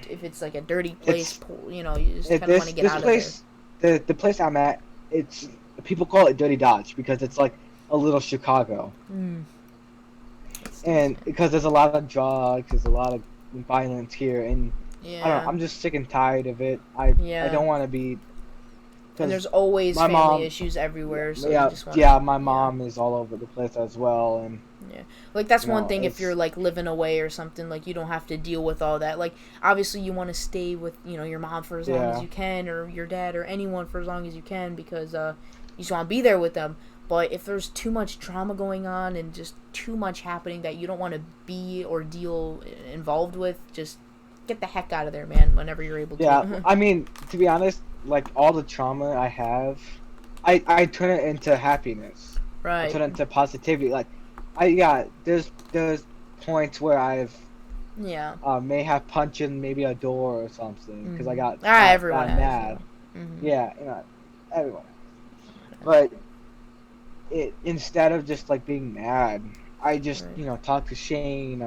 if it's like a dirty place, you just kind of want to get out of there. The place I'm at, people call it Dirty Dodge because it's like a little Chicago. And because there's a lot of drugs, there's a lot of violence here, and I don't know, I'm just sick and tired of it. I don't want to be. And there's always family issues everywhere. So my mom is all over the place as well, and like that's one thing. If you're like living away or something, like you don't have to deal with all that. Like obviously you want to stay with your mom for as long as you can, or your dad, or anyone for as long as you can, because you just want to be there with them. But if there's too much drama going on and just too much happening that you don't want to be or deal involved with, just get the heck out of there, man, whenever you're able to. Yeah, I mean, to be honest, like all the trauma I have, I turn it into happiness. Right. I turn it into positivity. Like, there's points where I've may have punched in maybe a door or something because I got everyone mad. Yeah, everyone. But instead of just like being mad, I just talk to Shane,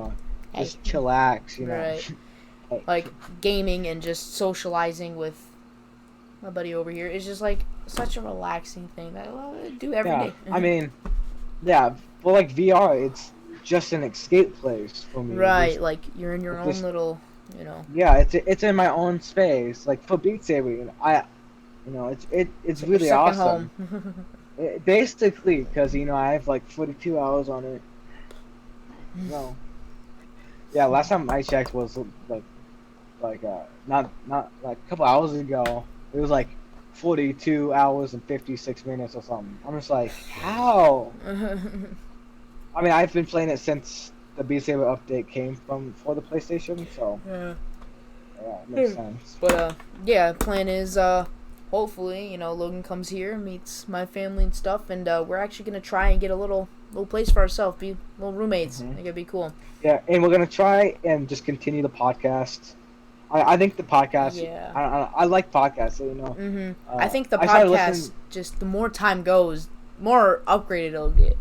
just chillax, Right. Like gaming and just socializing with my buddy over here is just like such a relaxing thing that I do every day. I mean, well, like VR, it's just an escape place for me. Right, like you're in your own little you know. Yeah, it's in my own space. Like for Beat Saber, it's really awesome. Home. Basically, because I have like 42 hours on it. No. Yeah, last time I checked was not like a couple hours ago. It was like 42 hours and 56 minutes or something. I'm just like, how? I mean, I've been playing it since the Beat Saber update came for the PlayStation, so yeah, it makes sense. But yeah, plan is hopefully Logan comes here, meets my family and stuff, and we're actually gonna try and get a little place for ourselves, be little roommates. I think it'd be cool. Yeah, and we're gonna try and just continue the podcast. I think the podcast. Yeah. I like podcasts, I think the podcast, just the more time goes, more upgraded it'll get.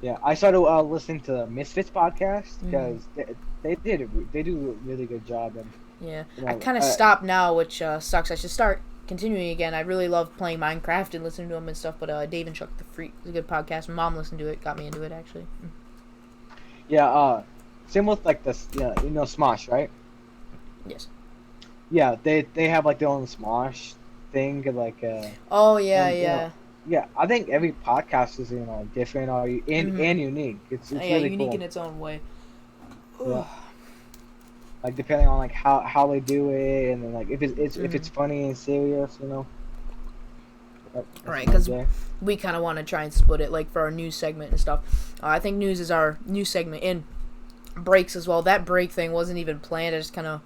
Yeah, I started listening to the Misfits podcast because they do a really good job. And yeah, I kind of stopped now, which sucks. I should start continuing again. I really love playing Minecraft and listening to them and stuff. But Dave and Chuck the Freak is a good podcast. My mom listened to it, got me into it actually. Yeah, same with like this. Yeah, Smosh, right? Yes. Yeah, they have like their own Smosh thing, like. Oh yeah, yeah. Yeah, I think every podcast is different and unique. It's really unique cool. In its own way. Yeah. Like depending on like how they do it, and then like if it's funny and serious, Right, because we kind of want to try and split it, like for our news segment and stuff. I think news is our news segment, and breaks as well. That break thing wasn't even planned. I just kind of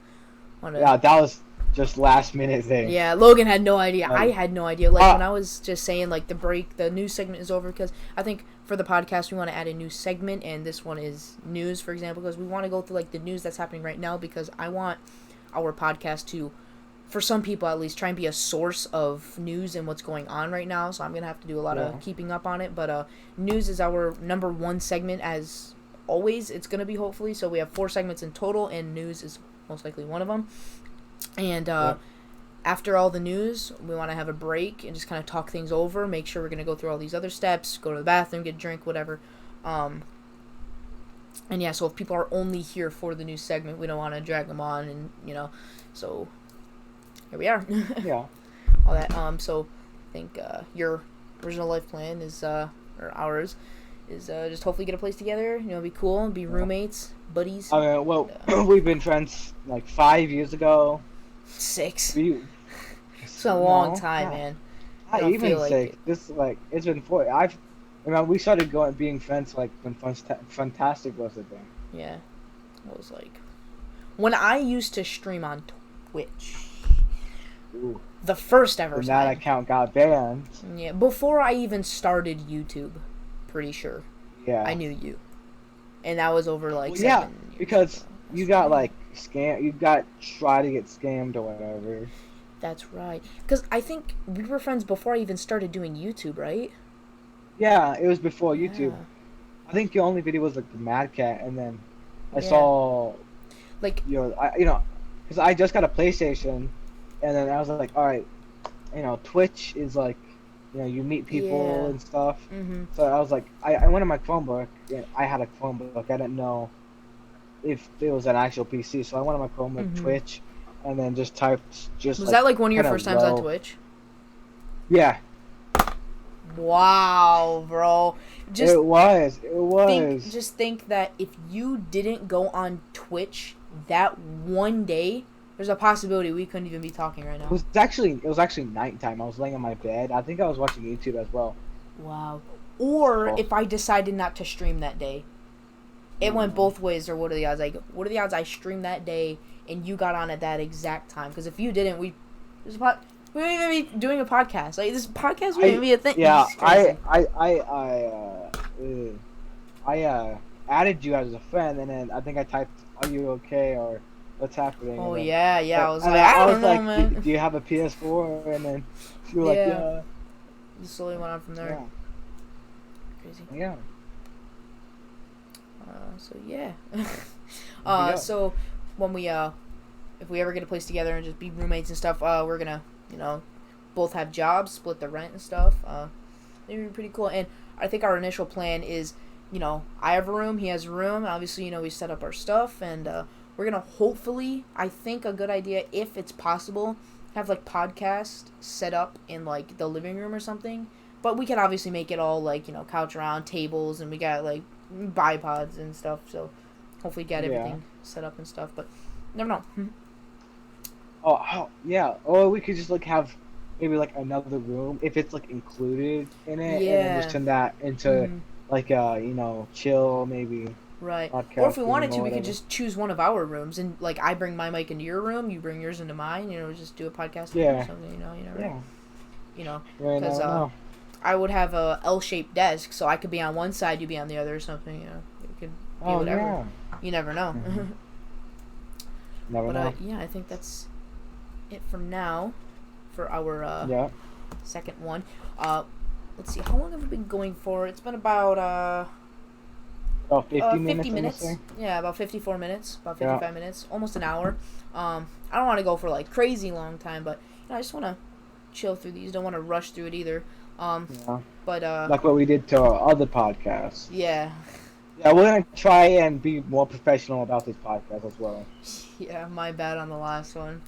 wanted. Yeah, that was just last minute thing. Yeah, Logan had no idea. I had no idea. Like when I was just saying like the news segment is over, because I think for the podcast we want to add a new segment, and this one is news, for example, because we want to go through like the news that's happening right now, because I want our podcast to, for some people at least, try and be a source of news and what's going on right now. So I'm gonna have to do a lot of keeping up on it. But news is our number one segment, as always. It's gonna be, hopefully. So we have 4 segments in total, and news is most likely one of them. And after all the news, we want to have a break and just kind of talk things over, make sure we're going to go through all these other steps, go to the bathroom, get a drink, whatever. And yeah, so if people are only here for the news segment, we don't want to drag them on, and so here we are. Yeah. All that. So I think your original life plan is, or ours, is just hopefully get a place together, be cool, be roommates, buddies. We've been friends like 5 years ago. 6. It's a long time, man. Not even 6. This it's been 4. We started being friends like when Fantastic was a thing. Yeah, it was like when I used to stream on Twitch. Ooh. The first ever. And that account got banned. Yeah, before I even started YouTube, pretty sure. Yeah. I knew you, and that was over like 7 years because ago. You got like scam. You got try to get scammed or whatever. That's right. Because I think we were friends before I even started doing YouTube, right? Yeah, it was before YouTube. I think your only video was like the Mad Cat, and then I saw like because I just got a PlayStation, and then I was like, all right, Twitch is like, you meet people and stuff. Mm-hmm. So I was like, I went on my Chromebook. And I had a Chromebook. I didn't know if it was an actual PC, so I went on my Chromebook, Twitch, and then just typed Was that like one of your first times on Twitch? Yeah. Wow, bro. It was. Just think that if you didn't go on Twitch that one day, there's a possibility we couldn't even be talking right now. It was actually nighttime. I was laying on my bed. I think I was watching YouTube as well. Wow. Or if I decided not to stream that day. It went both ways, or what are the odds? Like, what are the odds I streamed that day and you got on at that exact time? Because if you didn't, we wouldn't even be doing a podcast. Like, this podcast wouldn't even be a thing. Yeah, I added you as a friend, and then I think I typed, "Are you okay?" or "What's happening?" Oh yeah. I was like, I don't know, man. Do you have a PS4? And then you were like, yeah. Just slowly went on from there. Yeah. Crazy. Yeah. So yeah. So when we if we ever get a place together and just be roommates and stuff, we're gonna both have jobs, split the rent and stuff. It'd be pretty cool. And I think our initial plan is, I have a room, he has a room. Obviously, we set up our stuff, and we're gonna hopefully, I think a good idea, if it's possible, have like podcast set up in like the living room or something. But we can obviously make it all like, couch around tables, and we got like bipods and stuff. So hopefully get everything set up and stuff. But never know. Yeah. Or we could just like have maybe like another room if it's like included in it, and then just turn that into like chill maybe. Right. Or if we wanted to, we could just choose one of our rooms, and like I bring my mic into your room, you bring yours into mine. Just do a podcast or something. Because I would have a L-shaped desk, so I could be on one side, you be on the other, or something. It could be whatever. Yeah. You never know. Never know. I think that's it for now for our second one. Let's see, how long have we been going for? It's been about 50 minutes. Yeah, about 54 minutes, about 55 minutes, almost an hour. I don't want to go for like crazy long time, but I just want to chill through these. Don't want to rush through it either. But like what we did to our other podcasts. Yeah. Yeah, we're gonna try and be more professional about this podcast as well. Yeah, my bad on the last one.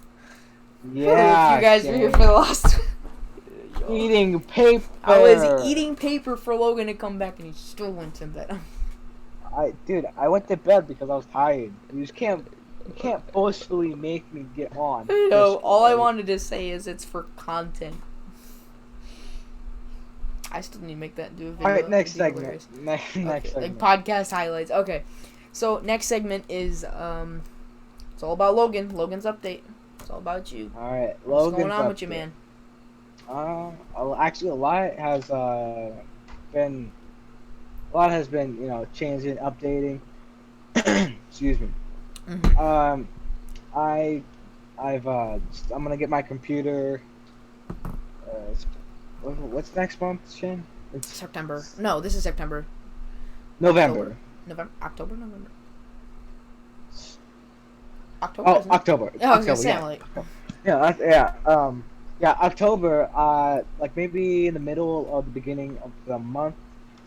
Yeah. You guys were here for the last one. Eating paper. I was eating paper for Logan to come back, and he still went to bed. I went to bed because I was tired. You can't forcefully make me get on. No, all I wanted to say is it's for content. I still need to make that into a video. Alright, next segment. Next segment. Like podcast highlights. Okay. So next segment is it's all about Logan. Logan's update. It's all about you. Alright, Logan's What's going on with you, man? Actually a lot has been changing, updating. Excuse me. Mm-hmm. I'm gonna get my computer. What's next month, Shane? It's September. No, this is September. November. October, November. October. Oh, October. I was gonna say, like. October. Like maybe in the middle or the beginning of the month,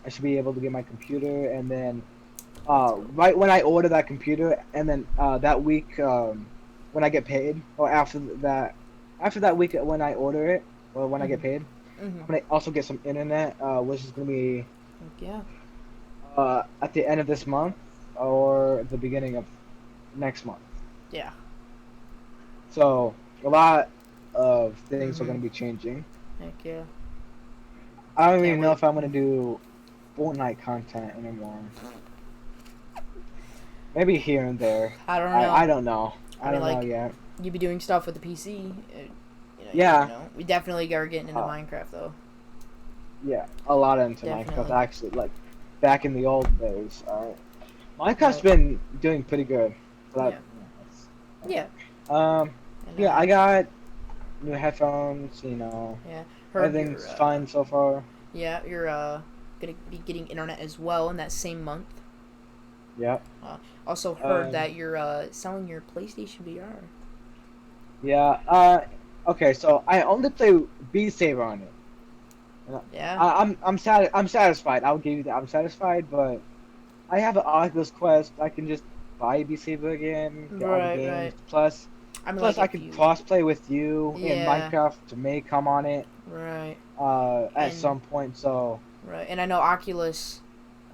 I should be able to get my computer, and then right when I order that computer, and then that week when I get paid, or after that week when I order it, or when I get paid, I'm gonna also get some internet, which is gonna be at the end of this month or the beginning of next month. Yeah. So a lot of things are gonna be changing. Heck yeah. I don't even know if I'm gonna do Fortnite content anymore. Maybe here and there. I don't know. I don't know. I don't know yet. You'd be doing stuff with the PC. Yeah. We definitely are getting into Minecraft though. Yeah, a lot into Minecraft actually. Like back in the old days. Minecraft's been doing pretty good. Yeah. I got new headphones. Yeah. Everything's fine so far. Yeah, you're gonna be getting internet as well in that same month. Yep. Also heard that you're selling your PlayStation VR. Yeah. Okay, so I only play Beat Saber on it. Yeah. I'm satisfied. I'll give you that. I'm satisfied, but I have an Oculus Quest. I can just buy Beat Saber again. Get all the games. Right. Plus I can crossplay with you in Minecraft to may come on it. Right. At some point. So. Right, and I know Oculus.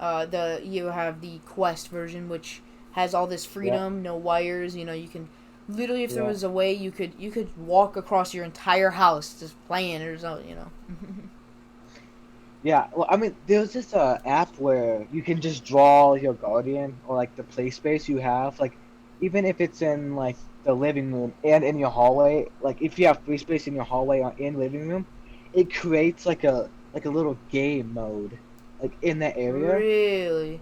You have the Quest version, which has all this freedom, no wires. You can literally, if there was a way, you could walk across your entire house just playing or something. Yeah, well, I mean, there's this app where you can just draw your guardian or like the play space you have, like even if it's in like the living room and in your hallway. Like if you have free space in your hallway or in living room, it creates like a little game mode. Like in that area. Really?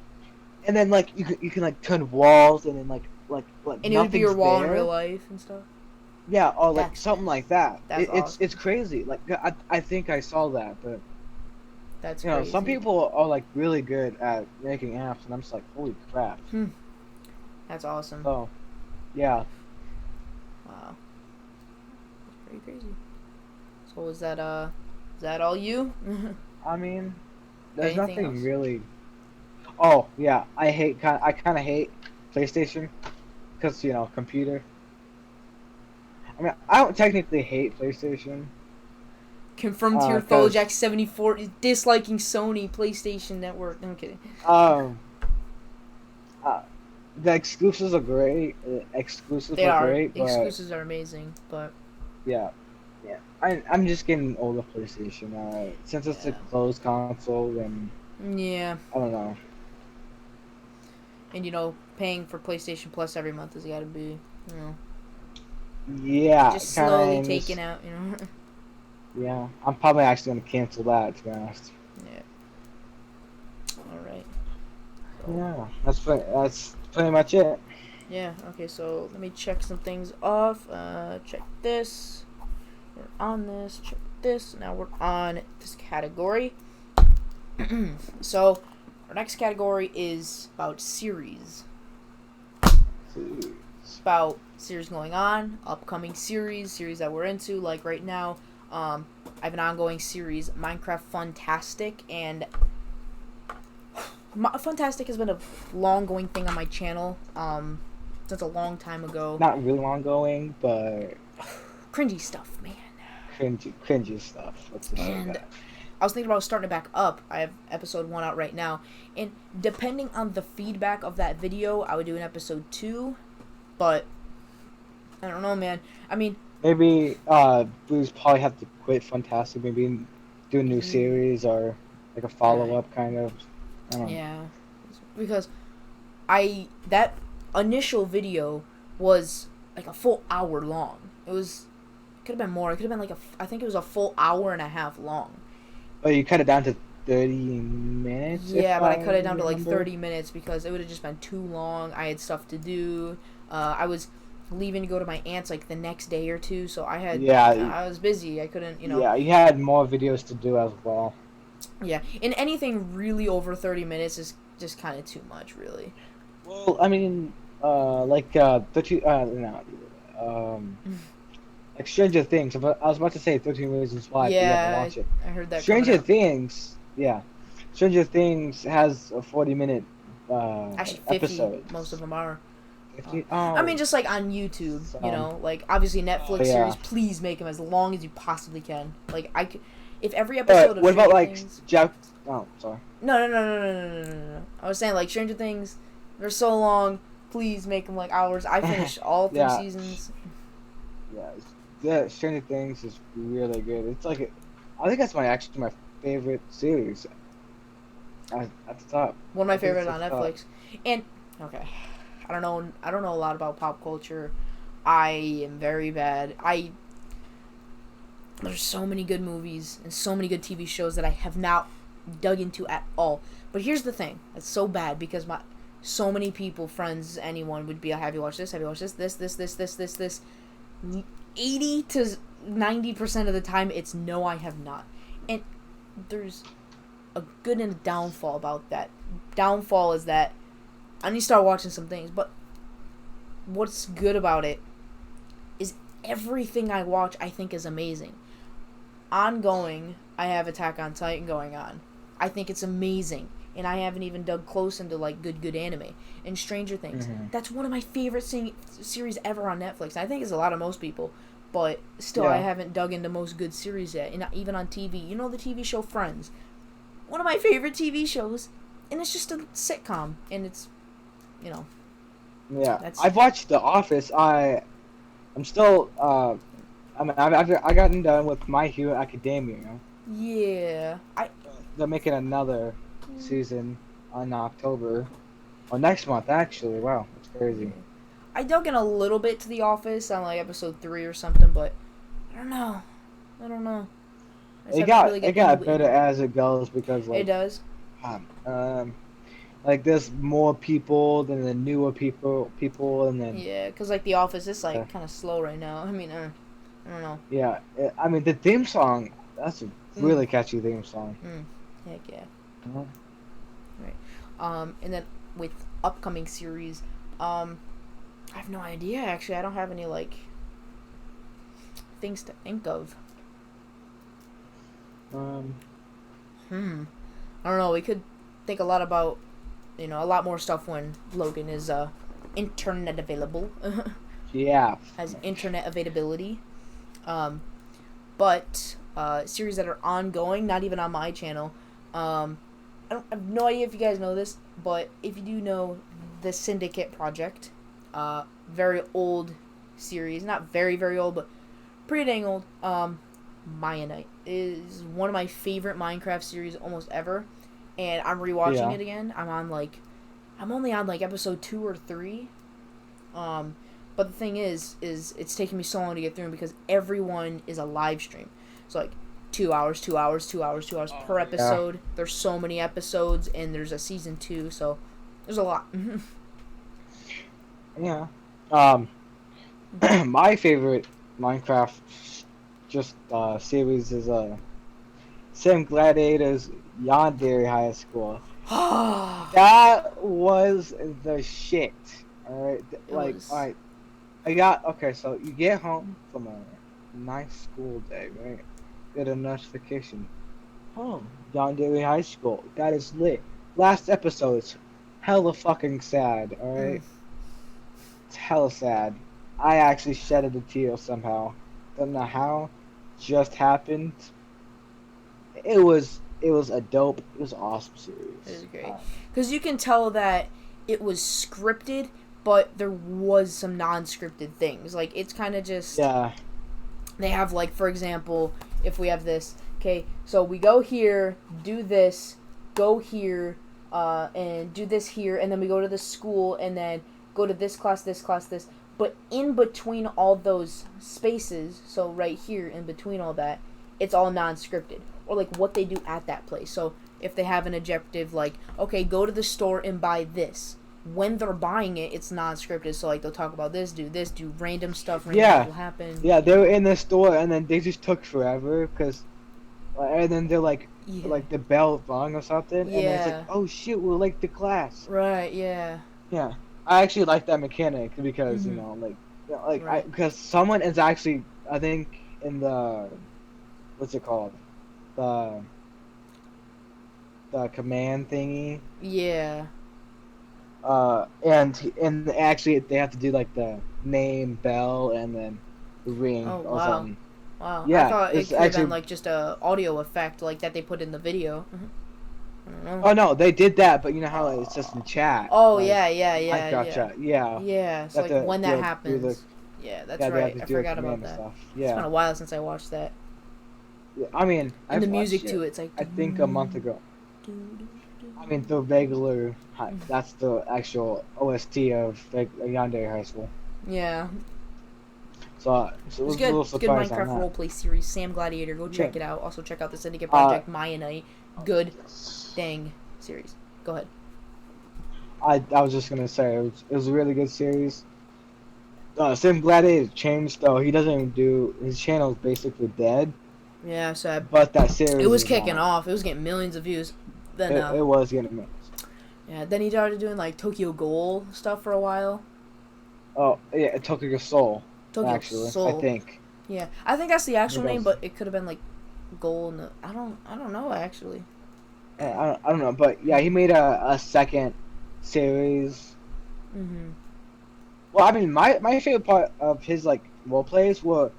And then like you can like turn walls and then like and it would be your wall in real life and stuff. Yeah, or like something like that. That's awesome. It's crazy. Like I think I saw that, but that's crazy. Some people are like really good at making apps, and I'm just like, holy crap. That's awesome. So, yeah. Wow. That's pretty crazy. So is that all you? I mean. There's Anything nothing else? Really. Oh yeah, I kind of hate PlayStation. because computer. I mean, I don't technically hate PlayStation. Confirmed here, Thelojack74 is disliking Sony PlayStation Network. No, I'm kidding. The exclusives are great. They are great. The exclusives are amazing, but yeah. I'm just getting older PlayStation. Since it's a closed console, and yeah, I don't know. And paying for PlayStation Plus every month has got to be, yeah, just slowly taken out, Yeah, I'm probably actually gonna cancel that, to be honest. Yeah. All right. So. Yeah, that's pretty much it. Yeah. Okay. So let me check some things off. Check this. We're on this. Check this. Now we're on this category. So our next category is about series. It's about series going on, upcoming series that we're into. Like right now, I have an ongoing series, Minecraft Funtastic, and Funtastic has been a long-going thing on my channel since a long time ago. Not really long-going, but cringy stuff, man. Cringy stuff. Let's just say that. I was thinking about starting it back up. I have episode 1 out right now, and depending on the feedback of that video, I would do an episode 2. But I don't know, man. I mean, maybe we probably have to quit Funtastic. Maybe do a new series or like a follow-up kind of. I don't know. Yeah, because that initial video was like a full hour long. It could have been more. It could have been I think it was a full hour and a half long. Oh, you cut it down to 30 minutes? Yeah, but I cut it down to like 30 minutes because it would have just been too long. I had stuff to do. I was leaving to go to my aunt's like the next day or two, so I had. Yeah. I was busy. I couldn't, Yeah, you had more videos to do as well. Yeah, and anything really over 30 minutes is just kind of too much, really. Well, I mean, like like Stranger Things. I was about to say 13 Reasons Why. Yeah, you have to watch it. I heard that. Stranger Things. Yeah, Stranger Things has a 40-minute actually 50. Episodes. Most of them are. 50? I mean, just like on YouTube, like obviously Netflix series. Please make them as long as you possibly can. Like if every episode of what Stranger about Things, Jeff? Oh, sorry. No. I was saying like Stranger Things, they're so long. Please make them like hours. I finished all 3 seasons. Yeah, Stranger Things is really good. It's like I think that's my favorite series. At the top. One of my favorites on Netflix. And okay, I don't know a lot about pop culture. I am very bad. There's so many good movies and so many good TV shows that I have not dug into at all. But here's the thing. It's so bad because so many people, friends, anyone would be like, have you watched this? Have you watched this? 80 to 90% of the time, it's no, I have not. And there's a good and a downfall about that. Downfall is that I need to start watching some things, but what's good about it is everything I watch I think is amazing. Ongoing, I have Attack on Titan going on. I think it's amazing, and I haven't even dug close into like good anime. And Stranger Things, that's one of my favorite series ever on Netflix. I think it's a lot of most people, but still I haven't dug into most good series yet. And even on TV, the TV show Friends, one of my favorite TV shows, and it's just a sitcom, and it's Yeah, I've watched The Office. I'm still I've gotten done with My Hero Academia. Yeah, they're making another season in October, or next month actually. Wow, that's crazy. I dug in a little bit to The Office on like episode 3 or something, but I don't know. It got better as it goes because like it does. Like there's more people than the newer people, and then because like The Office is like kind of slow right now. I mean, I don't know. Yeah, I mean the theme song. That's a really catchy theme song. Heck yeah. Right. And then with upcoming series, I have no idea actually. I don't have any like things to think of. I don't know. We could think a lot about, a lot more stuff when Logan is internet available. Yeah. Has internet availability. But series that are ongoing, not even on my channel. I have no idea if you guys know this, but if you do know the Syndicate Project, very old series, not very, very old, but pretty dang old. Knight is one of my favorite Minecraft series almost ever, and I'm rewatching it again. I'm only on like episode 2 or 3. But the thing is it's taking me so long to get through because everyone is a live stream. So like 2 hours per episode. Yeah. There's so many episodes, and there's a season 2, so there's a lot. Yeah. My favorite Minecraft series is Sim Gladiators Yandere High School. That was the shit. Alright, alright. So you get home from a nice school day, right? Get a notification. Oh, Yandere High School. That is lit. Last episode's hella fucking sad, alright? It's hella sad. I actually shedded a tear somehow. Don't know how. Just happened. It was a dope. It was an awesome series. It was great because you can tell that it was scripted, but there was some non-scripted things. Like it's kind of just They have like, for example, if we have this. Okay, so we go here, do this, go here, and do this here, and then we go to the school, and then go to this class, this class, this. But in between all those spaces, so right here in between all that, it's all non-scripted. Or like what they do at that place. So if they have an objective like, okay, go to the store and buy this. When they're buying it, it's non-scripted. So like they'll talk about this, do random stuff, random stuff will happen. Yeah, they were in the store and then they just took forever and then they're like the bell rung or something. Yeah. And it's like, oh shit, we're late to class. Right, yeah. Yeah. I actually like that mechanic because, because someone is actually, I think, in the, what's it called? The command thingy. Yeah. And actually they have to do like the name, bell, and then ring or something. Wow. Yeah. I thought it could have been like just a audio effect like that they put in the video. I don't know. Oh no, they did that, but you know how it's just in chat. Oh like, yeah. Chat. Yeah. Yeah. So like when that happens. Yeah, that's right. I forgot about that. Stuff. Yeah. It's been a while since I watched that. Yeah, I mean, and the music to it's like. I think a month ago. I mean, the regular. That's the actual OST of Yandere High School. Yeah. So it was good. Good Minecraft roleplay series, Sam Gladiator. Go check it out. Also check out the Syndicate Project, Knight. Good dang series. Go ahead. I was just gonna say it was a really good series. Sam Gladiator changed though. He doesn't even do his channel is basically dead. Yeah, sad. But that series. It was kicking off. It was getting millions of views. Then it was getting millions. Yeah, then he started doing like Tokyo Ghoul stuff for a while. Oh yeah, Tokyo Soul. Soul. I think. Yeah, I think that's the actual name, but it could have been like Gold. I don't know actually. I don't know, but yeah, he made a second series. Mhm. Well, I mean, my favorite part of his like role plays were,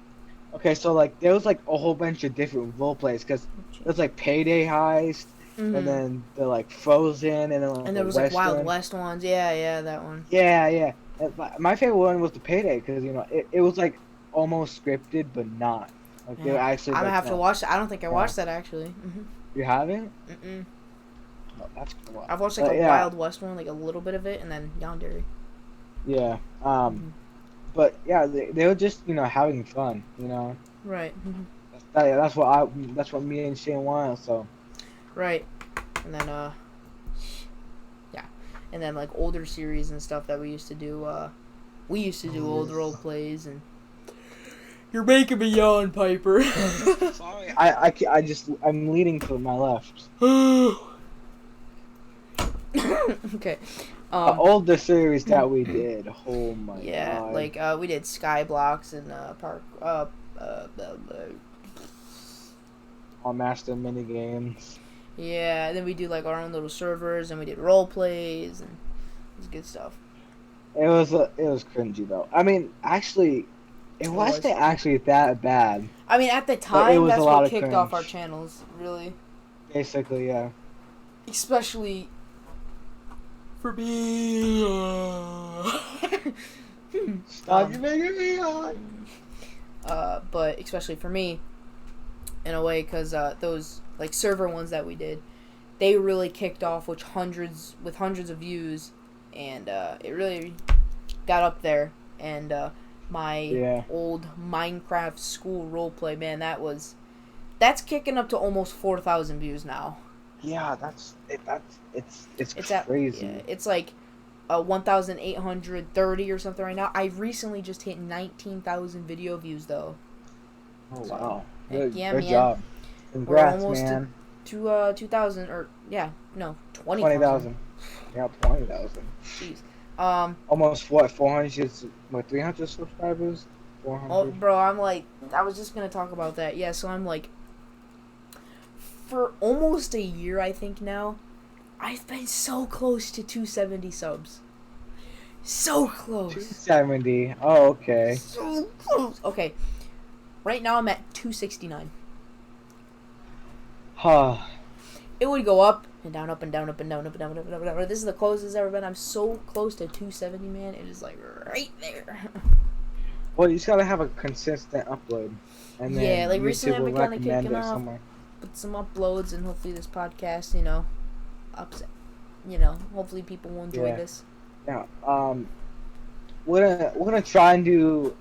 okay, so like there was like a whole bunch of different role plays because there's like Payday Heist, and then the like Frozen, and then like, and there was like Wild West ones. Yeah, that one. Yeah. My favorite one was the Payday because it was like almost scripted but not. Like they were actually. I'm gonna have to watch that. I don't think I watched that actually. Mm-hmm. You haven't? Mm-mm. Oh, that's cool. I've watched like a Wild West one, like a little bit of it, and then Yandere. Yeah. But yeah, they were just having fun, Right. That's what me and Shane wanted. So. Right, and then yeah, and then like older series and stuff that we used to do. We used to do old role plays and. You're making me yawn, Piper. Sorry, I'm leaning to my left. Okay. The older series that we did, oh my god. Yeah, like we did Skyblocks and Park our master mini games. Yeah, and then we do like our own little servers and we did role plays and it was good stuff. It was cringy though. I mean, actually, it wasn't actually that bad. I mean, at the time, that's what kicked off our channels, really. Basically, yeah. Especially for me. Stop you making me on. But especially for me, in a way, because those like server ones that we did, they really kicked off with hundreds of views, and it really got up there. And my old Minecraft school roleplay, man, that's kicking up to almost 4,000 views now. Yeah, it's crazy. Yeah, it's like 1,830 or something right now. I recently just hit 19,000 video views though. Oh wow! Good job. Congrats, man. To 2,000 or 20,000. Yeah, 20,000. Jeez. Almost 400? 300 subscribers? 400. Oh, bro, I was just gonna talk about that. Yeah, so I'm like, for almost a year, I think now, I've been so close to 270 subs. So close. 270. Oh, okay. So close. Okay. Right now I'm at 269. Huh. It would go up and down, up and down, up and down, up and down, up and down, up and down. This is the closest it's ever been. I'm so close to 270, man. It is like right there. Well, you just gotta have a consistent upload. And then yeah, like YouTube recently I've been kind of kicking off somewhere. with some uploads, and hopefully this podcast, hopefully people will enjoy this. Yeah. We're gonna try and do.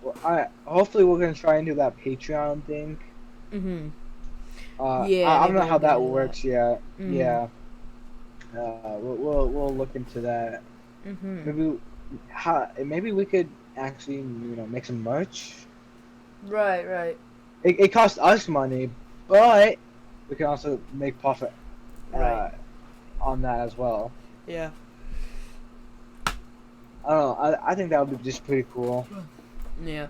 Hopefully we're gonna try and do that Patreon thing. Mhm. I don't know how that works yet. Mm-hmm. Yeah. We'll look into that. Mhm. Maybe we could actually make some merch. Right. It costs us money, but we can also make profit. On that as well. Yeah. I don't know. I think that would be just pretty cool. Yeah.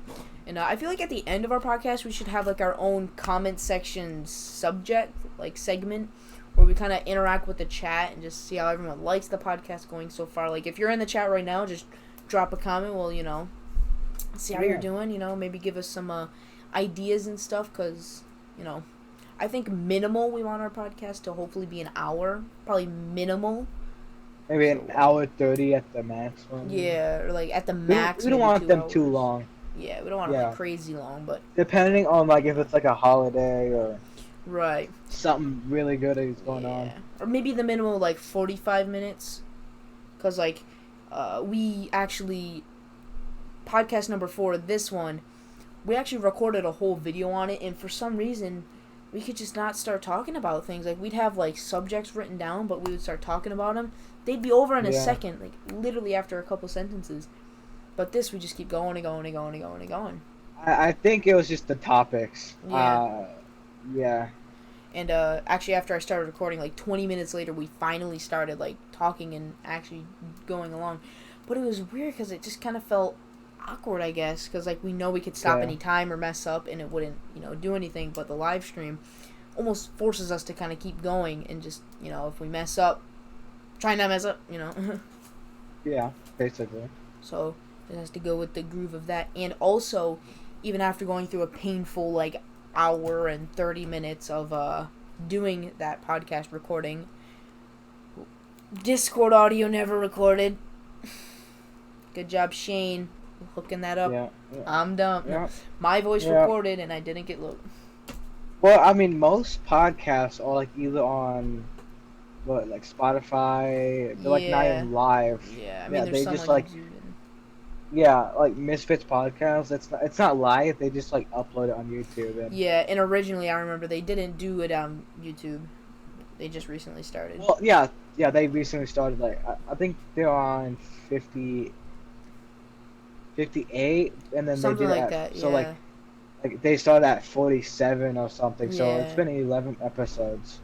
And I feel like at the end of our podcast, we should have like our own comment section segment, where we kind of interact with the chat and just see how everyone likes the podcast going so far. Like if you're in the chat right now, just drop a comment. We'll, see how you're doing. Maybe give us some ideas and stuff, because, I think minimal we want our podcast to hopefully be an hour, probably minimal. Maybe an hour 30 at the maximum. Yeah, or like at the max. We don't want them too long. Yeah, we don't want them crazy long, but depending on like if it's like a holiday or something really good is going on, or maybe the minimum like 45 minutes, because like we actually podcast number 4, this one, we actually recorded a whole video on it, and for some reason we could just not start talking about things. Like we'd have like subjects written down, but we would start talking about them. They'd be over in a second, like literally after a couple sentences. But this, we just keep going and going and going and going and going. I think it was just the topics. Yeah. And actually, after I started recording, like 20 minutes later, we finally started like talking and actually going along. But it was weird because it just kind of felt awkward, I guess, because like we know we could stop any time or mess up, and it wouldn't, do anything. But the live stream almost forces us to kind of keep going and just, if we mess up, try not to mess up, Yeah, basically. So it has to go with the groove of that. And also, even after going through a painful like hour and 30 minutes of doing that podcast recording, Discord audio never recorded. Good job, Shane, hooking that up. Yeah. I'm dumb. Yeah. My voice recorded and I didn't get looked. Well, I mean, most podcasts are like either on like Spotify. They're like not even live. Yeah, I mean, there's they some just like like Misfits podcast. It's not live. They just like upload it on YouTube. And originally I remember they didn't do it on YouTube. They just recently started. Well, yeah, they recently started. Like I think they're on 58, and then something they did like that. So like they started at 47 or something. So Yeah. it's been 11 episodes.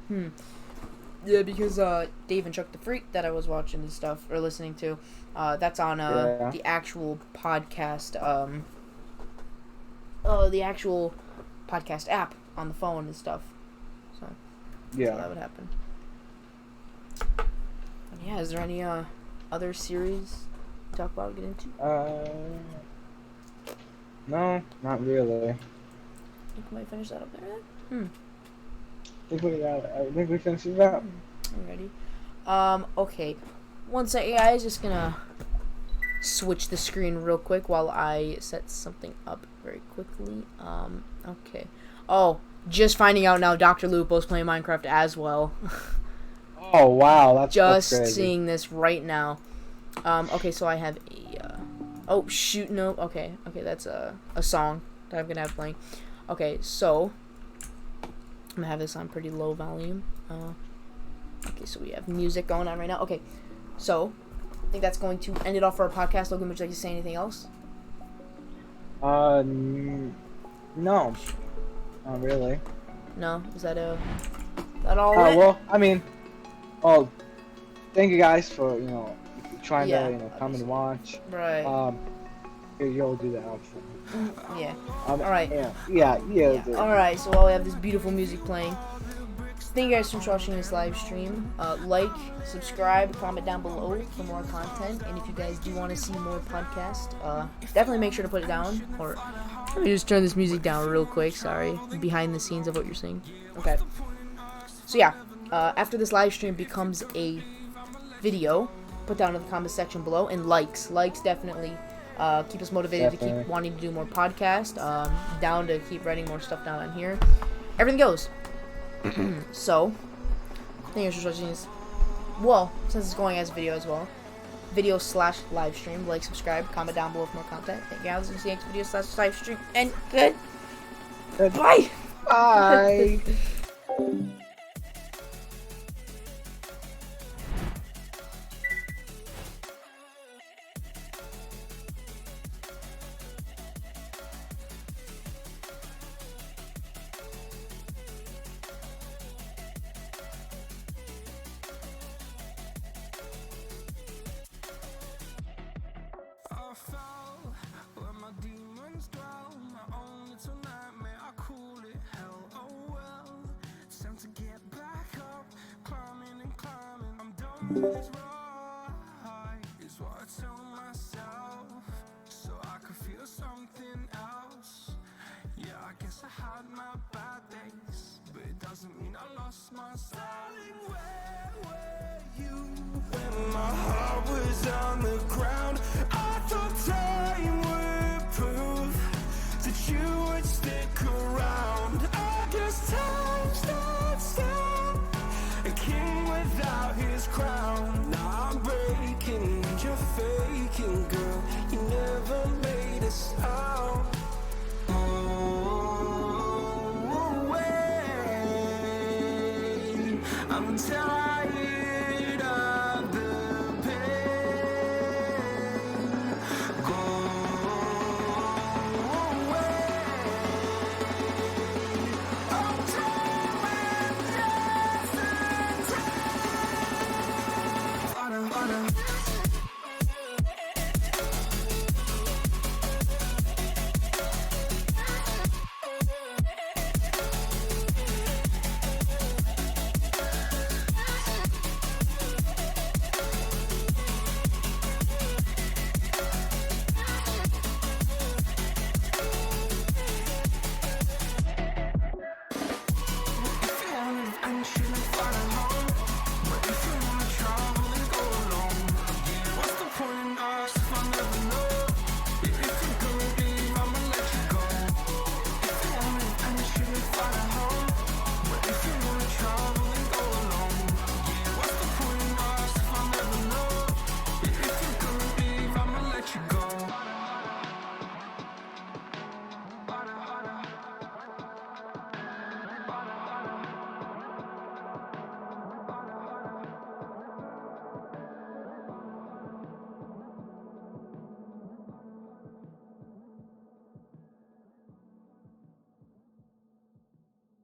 Yeah, because Dave and Chuck the Freak that I was watching and stuff, or listening to, that's on the actual podcast, the actual podcast app on the phone and stuff. So that would happen. And yeah, is there any other series talk about, get into? No, not really. I think we might finish that up there then. I think we finished it up. Alrighty. Okay. One second, guys. Just gonna switch the screen real quick while I set something up very quickly. Okay. Oh, just finding out now Dr. Lupo's playing Minecraft as well. Oh, wow. That's just crazy. Seeing this right now. Okay, so I have a... oh, shoot, no. Okay, that's a song that I'm gonna have playing. Okay, so... I'm gonna have this on pretty low volume. Okay, so we have music going on right now. Okay, so... I think that's going to end it off for our podcast. Logan, would you like to say anything else? No. Not really. No? Is that all well, I mean... Well, thank you guys for, trying to, come and watch. Right. Here, you'll do the outro. Yeah. Alright. Yeah. Alright, so while we have this beautiful music playing, thank you guys for watching this live stream. Like, subscribe, comment down below for more content, and if you guys do want to see more podcasts, definitely make sure to put it down, or let me just turn this music down real quick, sorry, behind the scenes of what you're seeing. Okay. So yeah, after this live stream becomes a video, put down in the comment section below, and likes definitely keep us motivated to keep wanting to do more podcasts, down to keep writing more stuff down on here. Everything goes. So, thank you for watching this. Well, since it's going as a video as well, video/live stream. Like, subscribe, comment down below for more content. Thank you guys. See you next video/live stream. And good. Bye. Bye. I fell where my demons dwell. My own little nightmare, I call it hell. Oh well, it's time to get back up, climbing and climbing. I'm done with this ride, is what I tell myself, so I could feel something else. Yeah, I guess I had my bad days, but it doesn't mean I lost myself. Darling, where were you when my heart was on the ground?